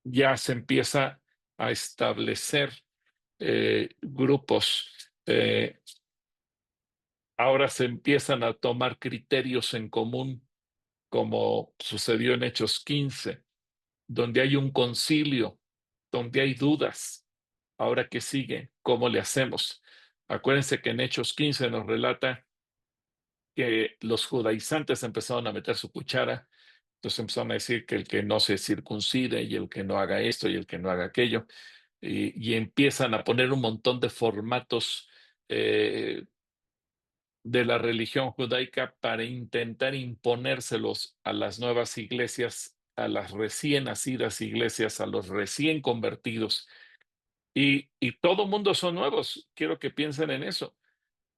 ya se empieza a establecer grupos. Ahora se empiezan a tomar criterios en común, como sucedió en Hechos 15, donde hay un concilio, donde hay dudas. Ahora, ¿qué sigue? ¿Cómo le hacemos? Acuérdense que en Hechos 15 nos relata que los judaizantes empezaron a meter su cuchara. Entonces empezaron a decir que el que no se circuncide y el que no haga esto y el que no haga aquello, y empiezan a poner un montón de formatos de la religión judaica para intentar imponérselos a las nuevas iglesias, a las recién nacidas iglesias, a los recién convertidos. Y todo mundo son nuevos. Quiero que piensen en eso.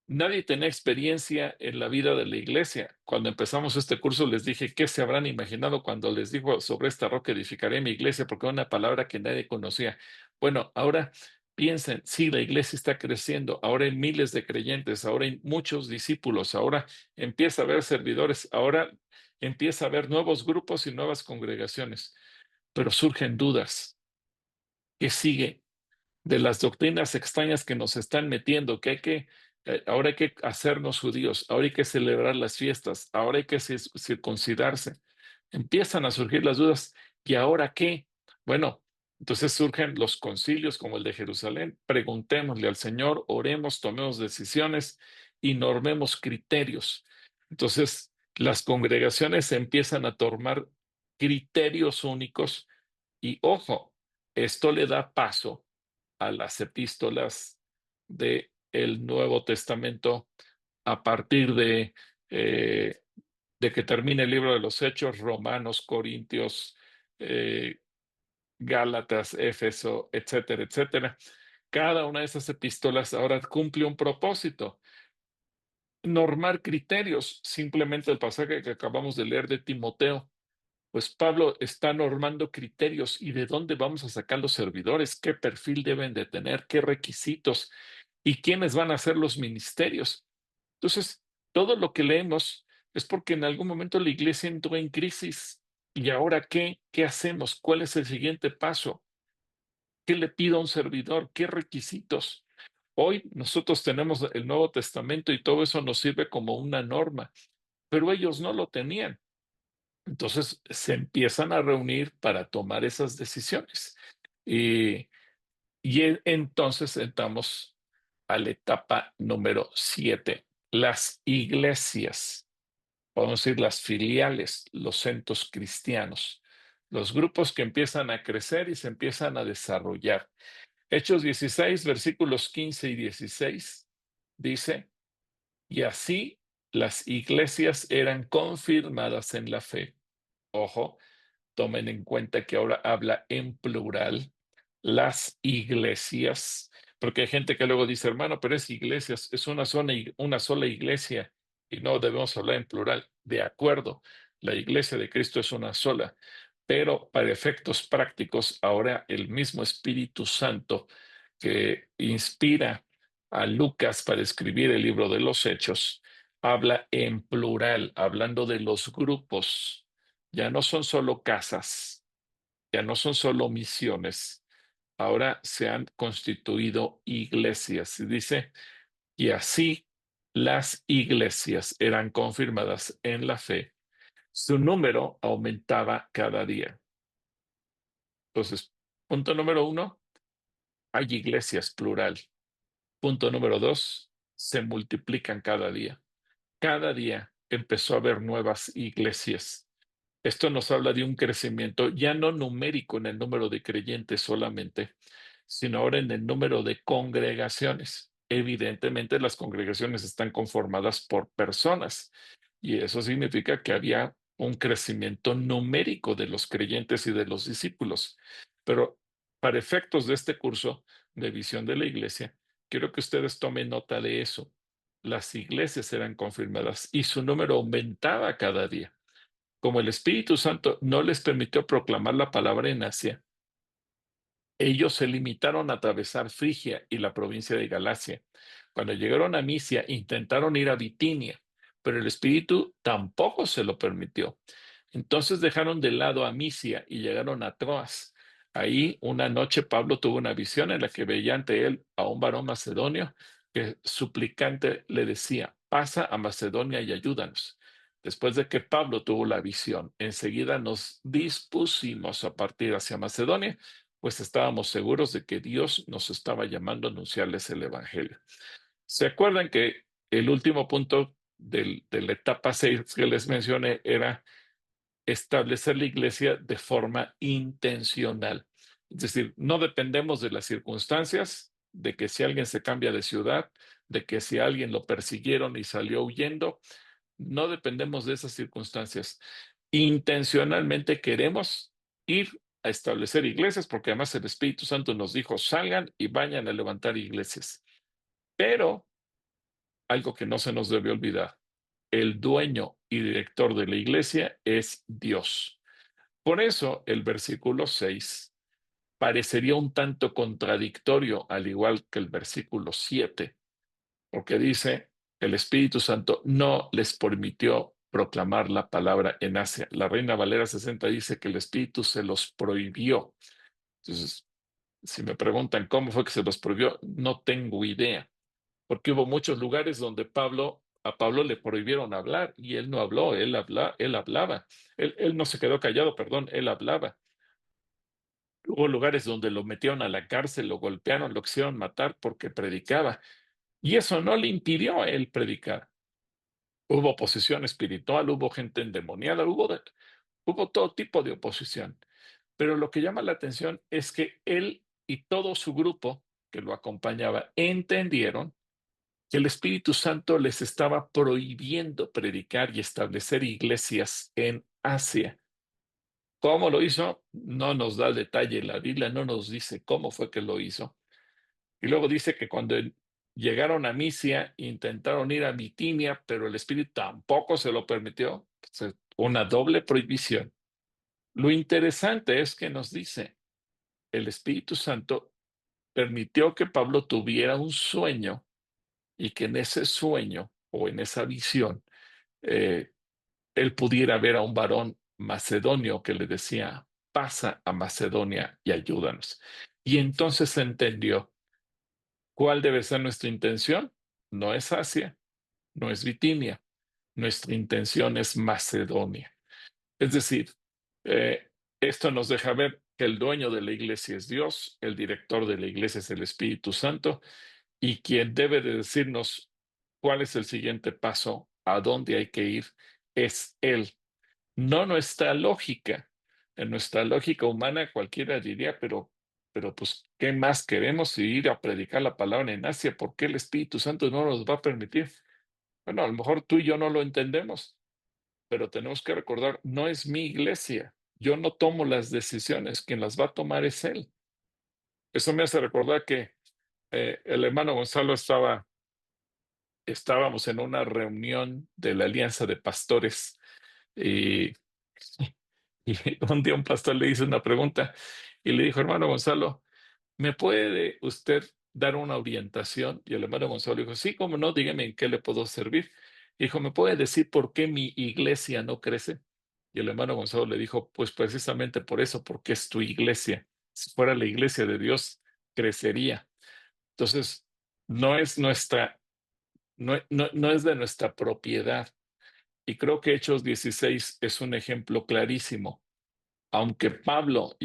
Nadie tenía experiencia en la vida de la iglesia. Cuando empezamos este curso les dije, ¿qué se habrán imaginado cuando les dijo sobre esta roca edificaré mi iglesia? Porque era una palabra que nadie conocía. Bueno, ahora piensen, sí, la iglesia está creciendo, ahora hay miles de creyentes, ahora hay muchos discípulos, ahora empieza a haber servidores, ahora empieza a haber nuevos grupos y nuevas congregaciones, pero surgen dudas. ¿Qué sigue? De las doctrinas extrañas que nos están metiendo, ahora hay que hacernos judíos, ahora hay que celebrar las fiestas, ahora hay que circuncidarse. Empiezan a surgir las dudas. ¿Y ahora qué? Bueno, entonces surgen los concilios como el de Jerusalén. Preguntémosle al Señor, oremos, tomemos decisiones y normemos criterios. Entonces, las congregaciones empiezan a tomar criterios únicos y, ojo, esto le da paso a las epístolas del Nuevo Testamento a partir de que termine el libro de los Hechos: Romanos, Corintios, Gálatas, Éfeso, etcétera, etcétera. Cada una de esas epístolas ahora cumple un propósito: normar criterios. Simplemente el pasaje que acabamos de leer de Timoteo, pues Pablo está normando criterios. ¿Y de dónde vamos a sacar los servidores? ¿Qué perfil deben de tener? ¿Qué requisitos? ¿Y quiénes van a ser los ministerios? Entonces, todo lo que leemos es porque en algún momento la iglesia entró en crisis. ¿Y ahora qué? ¿Qué hacemos? ¿Cuál es el siguiente paso? ¿Qué le pido a un servidor? ¿Qué requisitos? Hoy nosotros tenemos el Nuevo Testamento y todo eso nos sirve como una norma, pero ellos no lo tenían. Entonces se empiezan a reunir para tomar esas decisiones. Y, entonces entramos a la etapa número 7, las iglesias, podemos decir las filiales, los centros cristianos, los grupos que empiezan a crecer y se empiezan a desarrollar. Hechos 16, versículos 15 y 16, dice, y así las iglesias eran confirmadas en la fe. Ojo, tomen en cuenta que ahora habla en plural, las iglesias, porque hay gente que luego dice, hermano, pero es iglesias, es una sola iglesia, y no debemos hablar en plural. De acuerdo, la iglesia de Cristo es una sola, pero para efectos prácticos, ahora el mismo Espíritu Santo que inspira a Lucas para escribir el libro de los Hechos, habla en plural, hablando de los grupos. Ya no son solo casas, ya no son solo misiones, ahora se han constituido iglesias. Y dice, y así las iglesias eran confirmadas en la fe. Su número aumentaba cada día. Entonces, punto número 1, hay iglesias plural. Punto número 2, se multiplican cada día. Cada día empezó a haber nuevas iglesias. Esto nos habla de un crecimiento ya no numérico en el número de creyentes solamente, sino ahora en el número de congregaciones. Evidentemente, las congregaciones están conformadas por personas y eso significa que había un crecimiento numérico de los creyentes y de los discípulos. Pero para efectos de este curso de visión de la iglesia, quiero que ustedes tomen nota de eso. Las iglesias eran confirmadas y su número aumentaba cada día. Como el Espíritu Santo no les permitió proclamar la palabra en Asia, ellos se limitaron a atravesar Frigia y la provincia de Galacia. Cuando llegaron a Misia, intentaron ir a Bitinia, pero el Espíritu tampoco se lo permitió. Entonces dejaron de lado a Misia y llegaron a Troas. Ahí una noche Pablo tuvo una visión en la que veía ante él a un varón macedonio que suplicante le decía, pasa a Macedonia y ayúdanos. Después de que Pablo tuvo la visión, enseguida nos dispusimos a partir hacia Macedonia, pues estábamos seguros de que Dios nos estaba llamando a anunciarles el Evangelio. ¿Se acuerdan que el último punto de la etapa 6 que les mencioné era establecer la iglesia de forma intencional? Es decir, no dependemos de las circunstancias, de que si alguien se cambia de ciudad, de que si alguien lo persiguieron y salió huyendo, no dependemos de esas circunstancias. Intencionalmente queremos ir a establecer iglesias, porque además el Espíritu Santo nos dijo, salgan y vayan a levantar iglesias. Pero algo que no se nos debe olvidar, el dueño y director de la iglesia es Dios. Por eso el versículo 6 parecería un tanto contradictorio, al igual que el versículo 7, porque dice, el Espíritu Santo no les permitió proclamar la palabra en Asia. La Reina Valera 60 dice que el Espíritu se los prohibió. Entonces, si me preguntan cómo fue que se los prohibió, no tengo idea, porque hubo muchos lugares donde a Pablo le prohibieron hablar y él no habló, él hablaba. Él no se quedó callado, perdón, él hablaba. Hubo lugares donde lo metieron a la cárcel, lo golpearon, lo quisieron matar porque predicaba. Y eso no le impidió a él predicar. Hubo oposición espiritual, hubo gente endemoniada, hubo todo tipo de oposición. Pero lo que llama la atención es que él y todo su grupo que lo acompañaba entendieron que el Espíritu Santo les estaba prohibiendo predicar y establecer iglesias en Asia. ¿Cómo lo hizo? No nos da detalle la Biblia, no nos dice cómo fue que lo hizo. Y luego dice que cuando llegaron a Misia, intentaron ir a Bitinia, pero el Espíritu tampoco se lo permitió. Entonces, una doble prohibición. Lo interesante es que nos dice, el Espíritu Santo permitió que Pablo tuviera un sueño y que en ese sueño o en esa visión, él pudiera ver a un varón macedonio que le decía, pasa a Macedonia y ayúdanos. Y entonces entendió cuál debe ser nuestra intención. No es Asia, no es Bitinia, nuestra intención es Macedonia. Es decir, eh, esto nos deja ver que el dueño de la iglesia es Dios, el director de la iglesia es el Espíritu Santo, y quien debe de decirnos cuál es el siguiente paso, a dónde hay que ir, es Él, no nuestra lógica. En nuestra lógica humana cualquiera diría, pero pues, ¿qué más queremos ir a predicar la palabra en Asia? ¿Por qué el Espíritu Santo no nos va a permitir? Bueno, a lo mejor tú y yo no lo entendemos, pero tenemos que recordar, no es mi iglesia. Yo no tomo las decisiones, quien las va a tomar es Él. Eso me hace recordar que el hermano Gonzalo estábamos en una reunión de la Alianza de Pastores y, y un día un pastor le hizo una pregunta y le dijo, hermano Gonzalo, ¿me puede usted dar una orientación? Y el hermano Gonzalo dijo, sí, cómo no, dígame en qué le puedo servir. Dijo, ¿me puede decir por qué mi iglesia no crece? Y el hermano Gonzalo le dijo, pues precisamente por eso, porque es tu iglesia. Si fuera la iglesia de Dios, crecería. Entonces, no es nuestra, no es de nuestra propiedad. Y creo que Hechos 16 es un ejemplo clarísimo. Aunque Pablo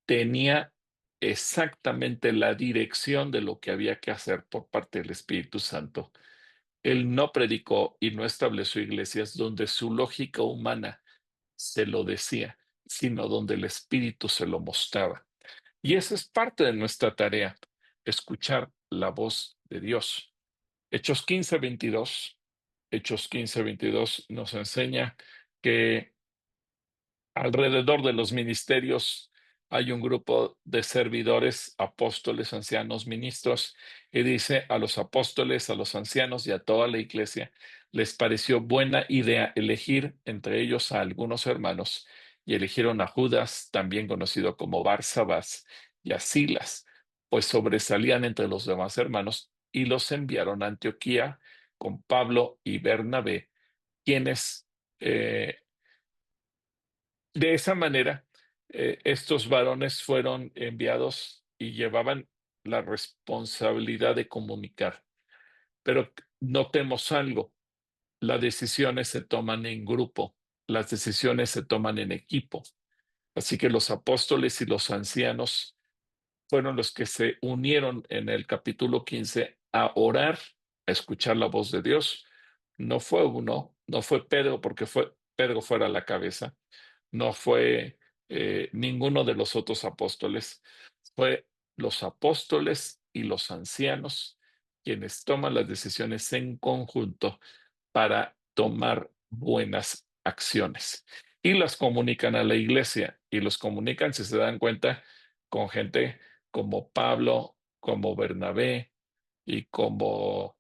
tenía exactamente la dirección de lo que había que hacer por parte del Espíritu Santo, él no predicó y no estableció iglesias donde su lógica humana se lo decía, sino donde el Espíritu se lo mostraba. Y esa es parte de nuestra tarea, escuchar la voz de Dios. Hechos 15:22, Hechos 15:22 nos enseña que alrededor de los ministerios hay un grupo de servidores, apóstoles, ancianos, ministros, y dice a los apóstoles, a los ancianos y a toda la iglesia, les pareció buena idea elegir entre ellos a algunos hermanos, y eligieron a Judas, también conocido como Barsabás, y a Silas, pues sobresalían entre los demás hermanos, y los enviaron a Antioquía con Pablo y Bernabé, quienes de esa manera, estos varones fueron enviados y llevaban la responsabilidad de comunicar. Pero notemos algo, las decisiones se toman en grupo, las decisiones se toman en equipo. Así que los apóstoles y los ancianos fueron los que se unieron en el capítulo 15 a orar, a escuchar la voz de Dios. No fue uno, no fue Pedro porque Pedro fuera la cabeza, no fue ninguno de los otros apóstoles, fue los apóstoles y los ancianos quienes toman las decisiones en conjunto para tomar buenas acciones. Y las comunican a la iglesia y los comunican, si se dan cuenta, con gente como Pablo, como Bernabé y como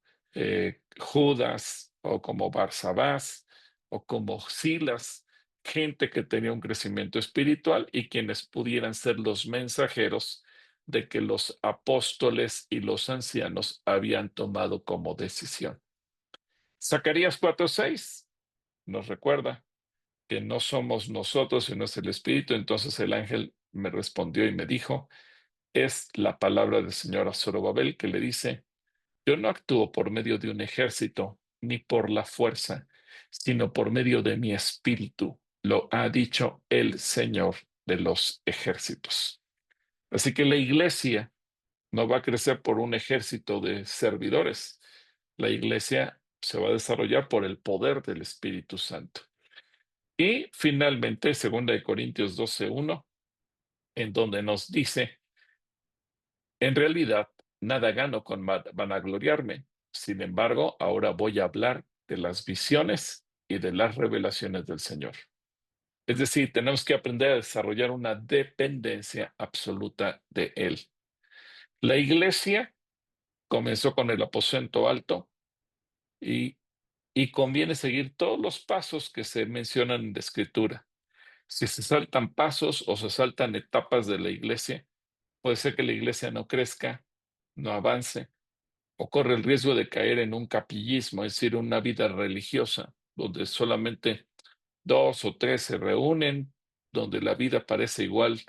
Judas o como Barsabás o como Silas, gente que tenía un crecimiento espiritual y quienes pudieran ser los mensajeros de que los apóstoles y los ancianos habían tomado como decisión. Zacarías 4:6 nos recuerda que no somos nosotros, sino es el Espíritu. Entonces el ángel me respondió y me dijo, es la palabra del Señor a Zorobabel que le dice, yo no actúo por medio de un ejército ni por la fuerza, sino por medio de mi espíritu, lo ha dicho el Señor de los ejércitos. Así que la iglesia no va a crecer por un ejército de servidores. La iglesia se va a desarrollar por el poder del Espíritu Santo. Y finalmente, 2 Corintios 12:1, en donde nos dice, en realidad, nada gano con vanagloriarme. Sin embargo, ahora voy a hablar de las visiones y de las revelaciones del Señor. Es decir, tenemos que aprender a desarrollar una dependencia absoluta de Él. La iglesia comenzó con el aposento alto y conviene seguir todos los pasos que se mencionan en la Escritura. Si se saltan pasos o se saltan etapas de la iglesia, puede ser que la iglesia no crezca, no avance o corre el riesgo de caer en un capillismo, es decir, una vida religiosa, donde solamente 2 o 3 se reúnen, donde la vida parece igual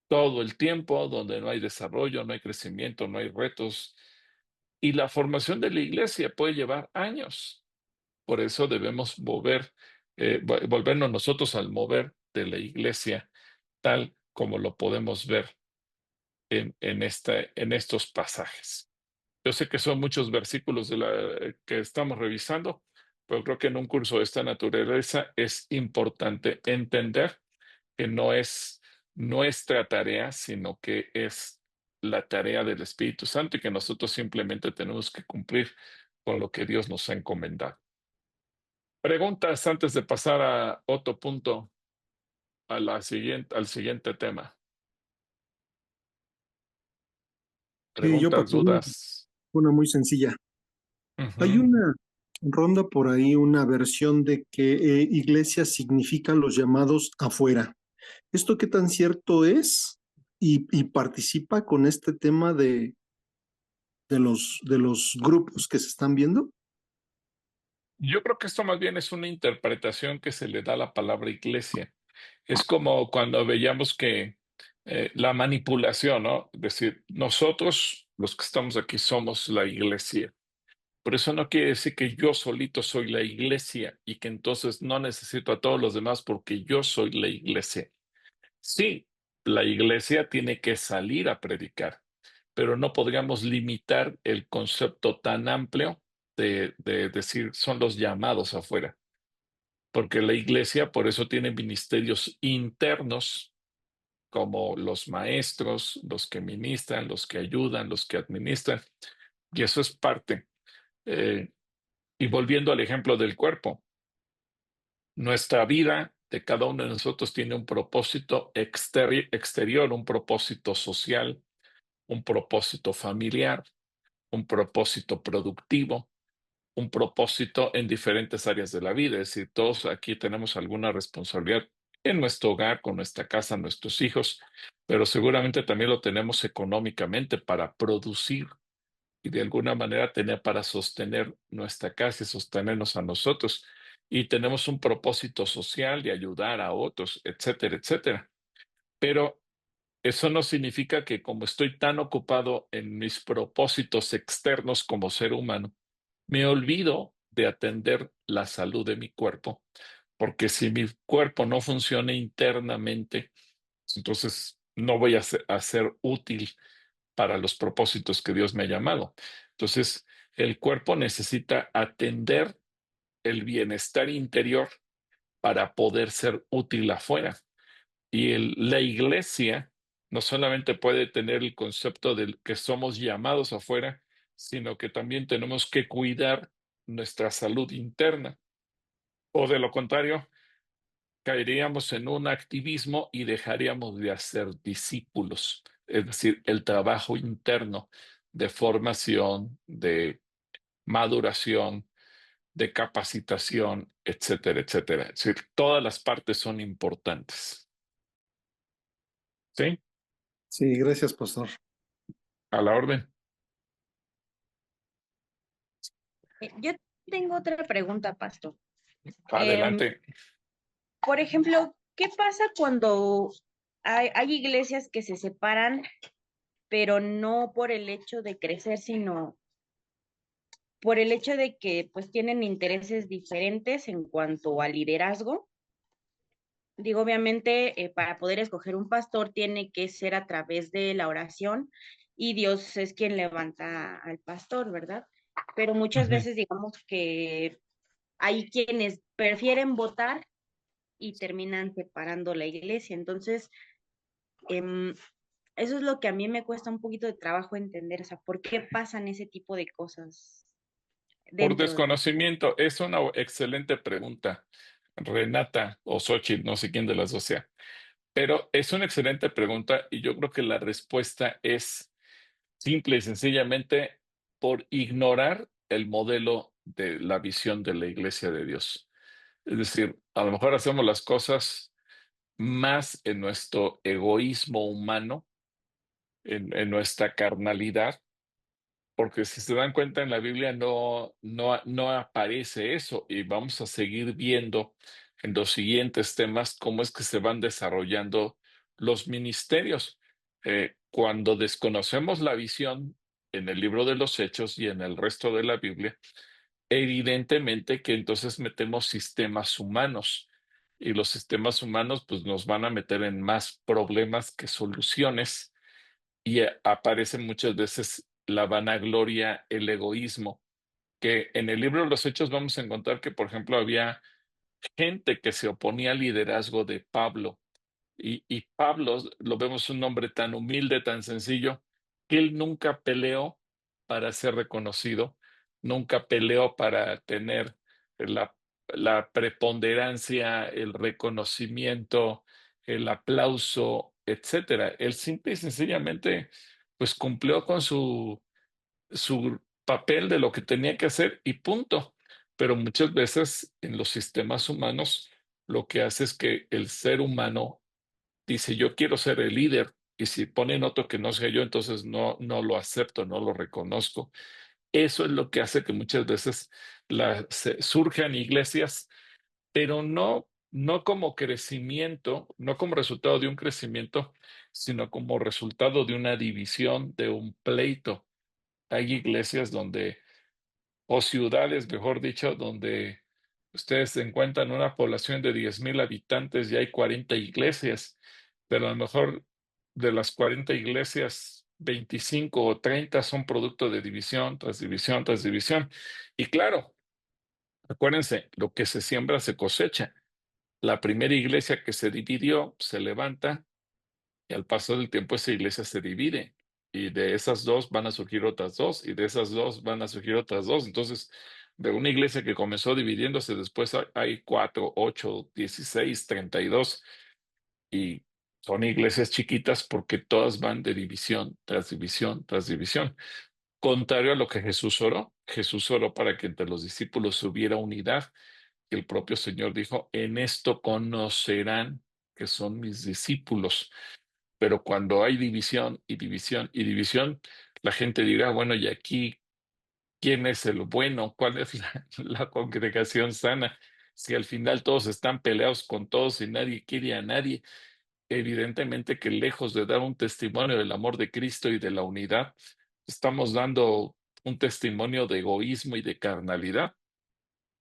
todo el tiempo, donde no hay desarrollo, no hay crecimiento, no hay retos. Y la formación de la iglesia puede llevar años. Por eso debemos volvernos nosotros al mover de la iglesia, tal como lo podemos ver en estos pasajes. Yo sé que son muchos versículos que estamos revisando, pero creo que en un curso de esta naturaleza es importante entender que no es nuestra tarea, sino que es la tarea del Espíritu Santo y que nosotros simplemente tenemos que cumplir con lo que Dios nos ha encomendado. Preguntas antes de pasar a otro punto, al siguiente tema. Sí, yo Preguntas, pasé dudas. una muy sencilla. Hay Ujú. una ronda por ahí, una versión de que iglesia significa los llamados afuera. ¿Esto qué tan cierto es? Y participa con este tema de los grupos que se están viendo. Yo creo que esto más bien es una interpretación que se le da a la palabra iglesia. Es como cuando veíamos que la manipulación, ¿no? Es decir, nosotros, los que estamos aquí, somos la iglesia. Pero eso no quiere decir que yo solito soy la iglesia y que entonces no necesito a todos los demás porque yo soy la iglesia. Sí, la iglesia tiene que salir a predicar, pero no podríamos limitar el concepto tan amplio de decir son los llamados afuera, porque la iglesia por eso tiene ministerios internos como los maestros, los que ministran, los que ayudan, los que administran, y eso es parte. Eh, y volviendo al ejemplo del cuerpo, nuestra vida de cada uno de nosotros tiene un propósito exterior, un propósito social, un propósito familiar, un propósito productivo, un propósito en diferentes áreas de la vida. Es decir, todos aquí tenemos alguna responsabilidad en nuestro hogar, con nuestra casa, nuestros hijos, pero seguramente también lo tenemos económicamente para producir y de alguna manera tener para sostener nuestra casa y sostenernos a nosotros. Y tenemos un propósito social de ayudar a otros, etcétera, etcétera. Pero eso no significa que como estoy tan ocupado en mis propósitos externos como ser humano, me olvido de atender la salud de mi cuerpo, porque si mi cuerpo no funciona internamente, entonces no voy a ser útil para los propósitos que Dios me ha llamado. Entonces, el cuerpo necesita atender el bienestar interior para poder ser útil afuera. Y la iglesia no solamente puede tener el concepto de que somos llamados afuera, sino que también tenemos que cuidar nuestra salud interna. O de lo contrario, caeríamos en un activismo y dejaríamos de hacer discípulos, es decir, el trabajo interno de formación, de maduración, de capacitación, etcétera, etcétera. Es decir, todas las partes son importantes. ¿Sí? Sí, gracias, pastor. A la orden. Yo tengo otra pregunta, pastor. Adelante. Por ejemplo, ¿qué pasa cuando hay iglesias que se separan, pero no por el hecho de crecer, sino por el hecho de que pues tienen intereses diferentes en cuanto al liderazgo? Digo, obviamente, para poder escoger un pastor tiene que ser a través de la oración y Dios es quien levanta al pastor, ¿verdad? Pero muchas Ujú. veces digamos que hay quienes prefieren votar y terminan separando la iglesia. Entonces, eso es lo que a mí me cuesta un poquito de trabajo entender, o sea, ¿por qué pasan ese tipo de cosas Por dentro de? desconocimiento, es una excelente pregunta, Renata o Xochitl, no sé quién de las dos sea, pero es una excelente pregunta y yo creo que la respuesta es simple y sencillamente por ignorar el modelo de la visión de la Iglesia de Dios. Es decir, a lo mejor hacemos las cosas más en nuestro egoísmo humano, en nuestra carnalidad, porque si se dan cuenta en la Biblia no aparece eso, y vamos a seguir viendo en los siguientes temas cómo es que se van desarrollando los ministerios. Cuando desconocemos la visión en el libro de los Hechos y en el resto de la Biblia, evidentemente que entonces metemos sistemas humanos, y los sistemas humanos pues nos van a meter en más problemas que soluciones, y aparece muchas veces la vanagloria, el egoísmo, que en el libro de los Hechos vamos a encontrar que, por ejemplo, había gente que se oponía al liderazgo de Pablo. Y Pablo, lo vemos un hombre tan humilde, tan sencillo, que él nunca peleó para ser reconocido, nunca peleó para tener la, la preponderancia, el reconocimiento, el aplauso, etcétera. Él simple y sencillamente pues cumplió con su papel de lo que tenía que hacer y punto. Pero muchas veces en los sistemas humanos lo que hace es que el ser humano dice, yo quiero ser el líder, y si ponen otro que no sea yo, entonces no lo acepto, no lo reconozco. Eso es lo que hace que muchas veces surjan iglesias, pero no como crecimiento, no como resultado de un crecimiento, sino como resultado de una división, de un pleito. Hay iglesias donde, o ciudades, mejor dicho, donde ustedes se encuentran una población de 10,000 habitantes y hay 40 iglesias, pero a lo mejor de las 40 iglesias, 25 o 30 son producto de división tras división tras división. Y claro, acuérdense, lo que se siembra se cosecha. La primera iglesia que se dividió se levanta, y al paso del tiempo esa iglesia se divide. Y de esas dos van a surgir otras dos, y de esas dos van a surgir otras dos. Entonces, de una iglesia que comenzó dividiéndose, después hay 4, 8, 16, 32, y son iglesias chiquitas porque todas van de división tras división tras división. Contrario a lo que Jesús oró para que entre los discípulos hubiera unidad. Y el propio Señor dijo, en esto conocerán que son mis discípulos. Pero cuando hay división y división y división, la gente dirá, bueno, ¿y aquí quién es el bueno? ¿Cuál es la congregación sana? Si al final todos están peleados con todos y nadie quiere a nadie, evidentemente que lejos de dar un testimonio del amor de Cristo y de la unidad, estamos dando un testimonio de egoísmo y de carnalidad.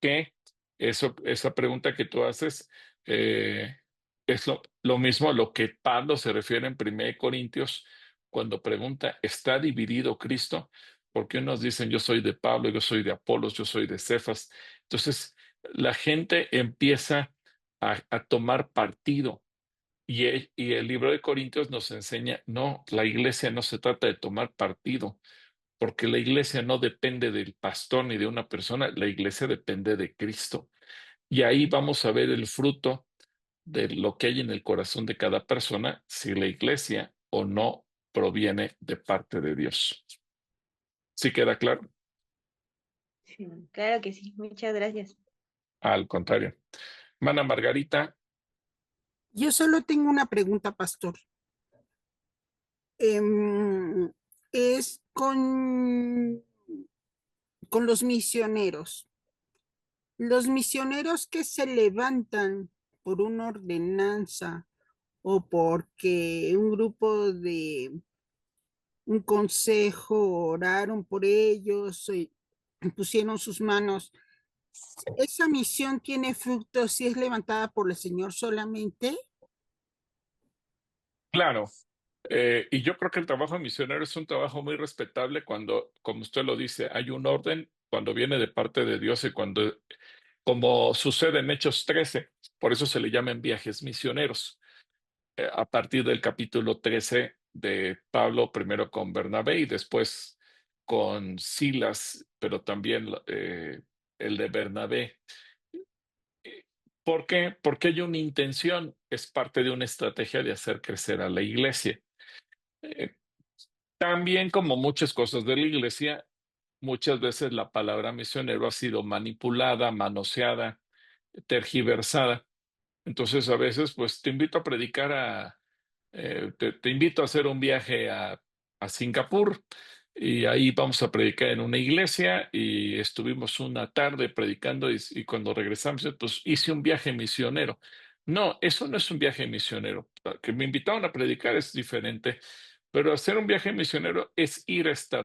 Que esa pregunta que tú haces, es lo mismo a lo que Pablo se refiere en 1 Corintios cuando pregunta, ¿está dividido Cristo? Porque unos dicen, yo soy de Pablo, yo soy de Apolos, yo soy de Cefas. Entonces, la gente empieza a tomar partido. Y el libro de Corintios nos enseña, no, la iglesia no se trata de tomar partido, porque la iglesia no depende del pastor ni de una persona, la iglesia depende de Cristo. Y ahí vamos a ver el fruto de lo que hay en el corazón de cada persona, si la iglesia o no proviene de parte de Dios. ¿Sí queda claro? Sí, claro que sí, muchas gracias. Al contrario. Mana Margarita, Yo solo tengo una pregunta, pastor. Es con los misioneros. Los misioneros que se levantan por una ordenanza o porque un grupo de un consejo oraron por ellos y pusieron sus manos. ¿Esa misión tiene fruto si es levantada por el Señor solamente? claro. Y yo creo que el trabajo misionero es un trabajo muy respetable cuando, como usted lo dice, hay un orden, cuando viene de parte de Dios y cuando, como sucede en Hechos 13, por eso se le llaman viajes misioneros. A partir del capítulo 13 de Pablo, primero con Bernabé y después con Silas, pero también el de Bernabé. ¿Por qué? Porque hay una intención, es parte de una estrategia de hacer crecer a la iglesia. Eh, También, como muchas cosas de la iglesia, muchas veces la palabra misionero ha sido manipulada, manoseada, tergiversada. Entonces, a veces, pues te invito a predicar te invito a hacer un viaje a Singapur, y ahí vamos a predicar en una iglesia y estuvimos una tarde predicando y cuando regresamos, pues hice un viaje misionero. No, eso no es un viaje misionero. Que me invitaron a predicar es diferente, pero hacer un viaje misionero es ir a estar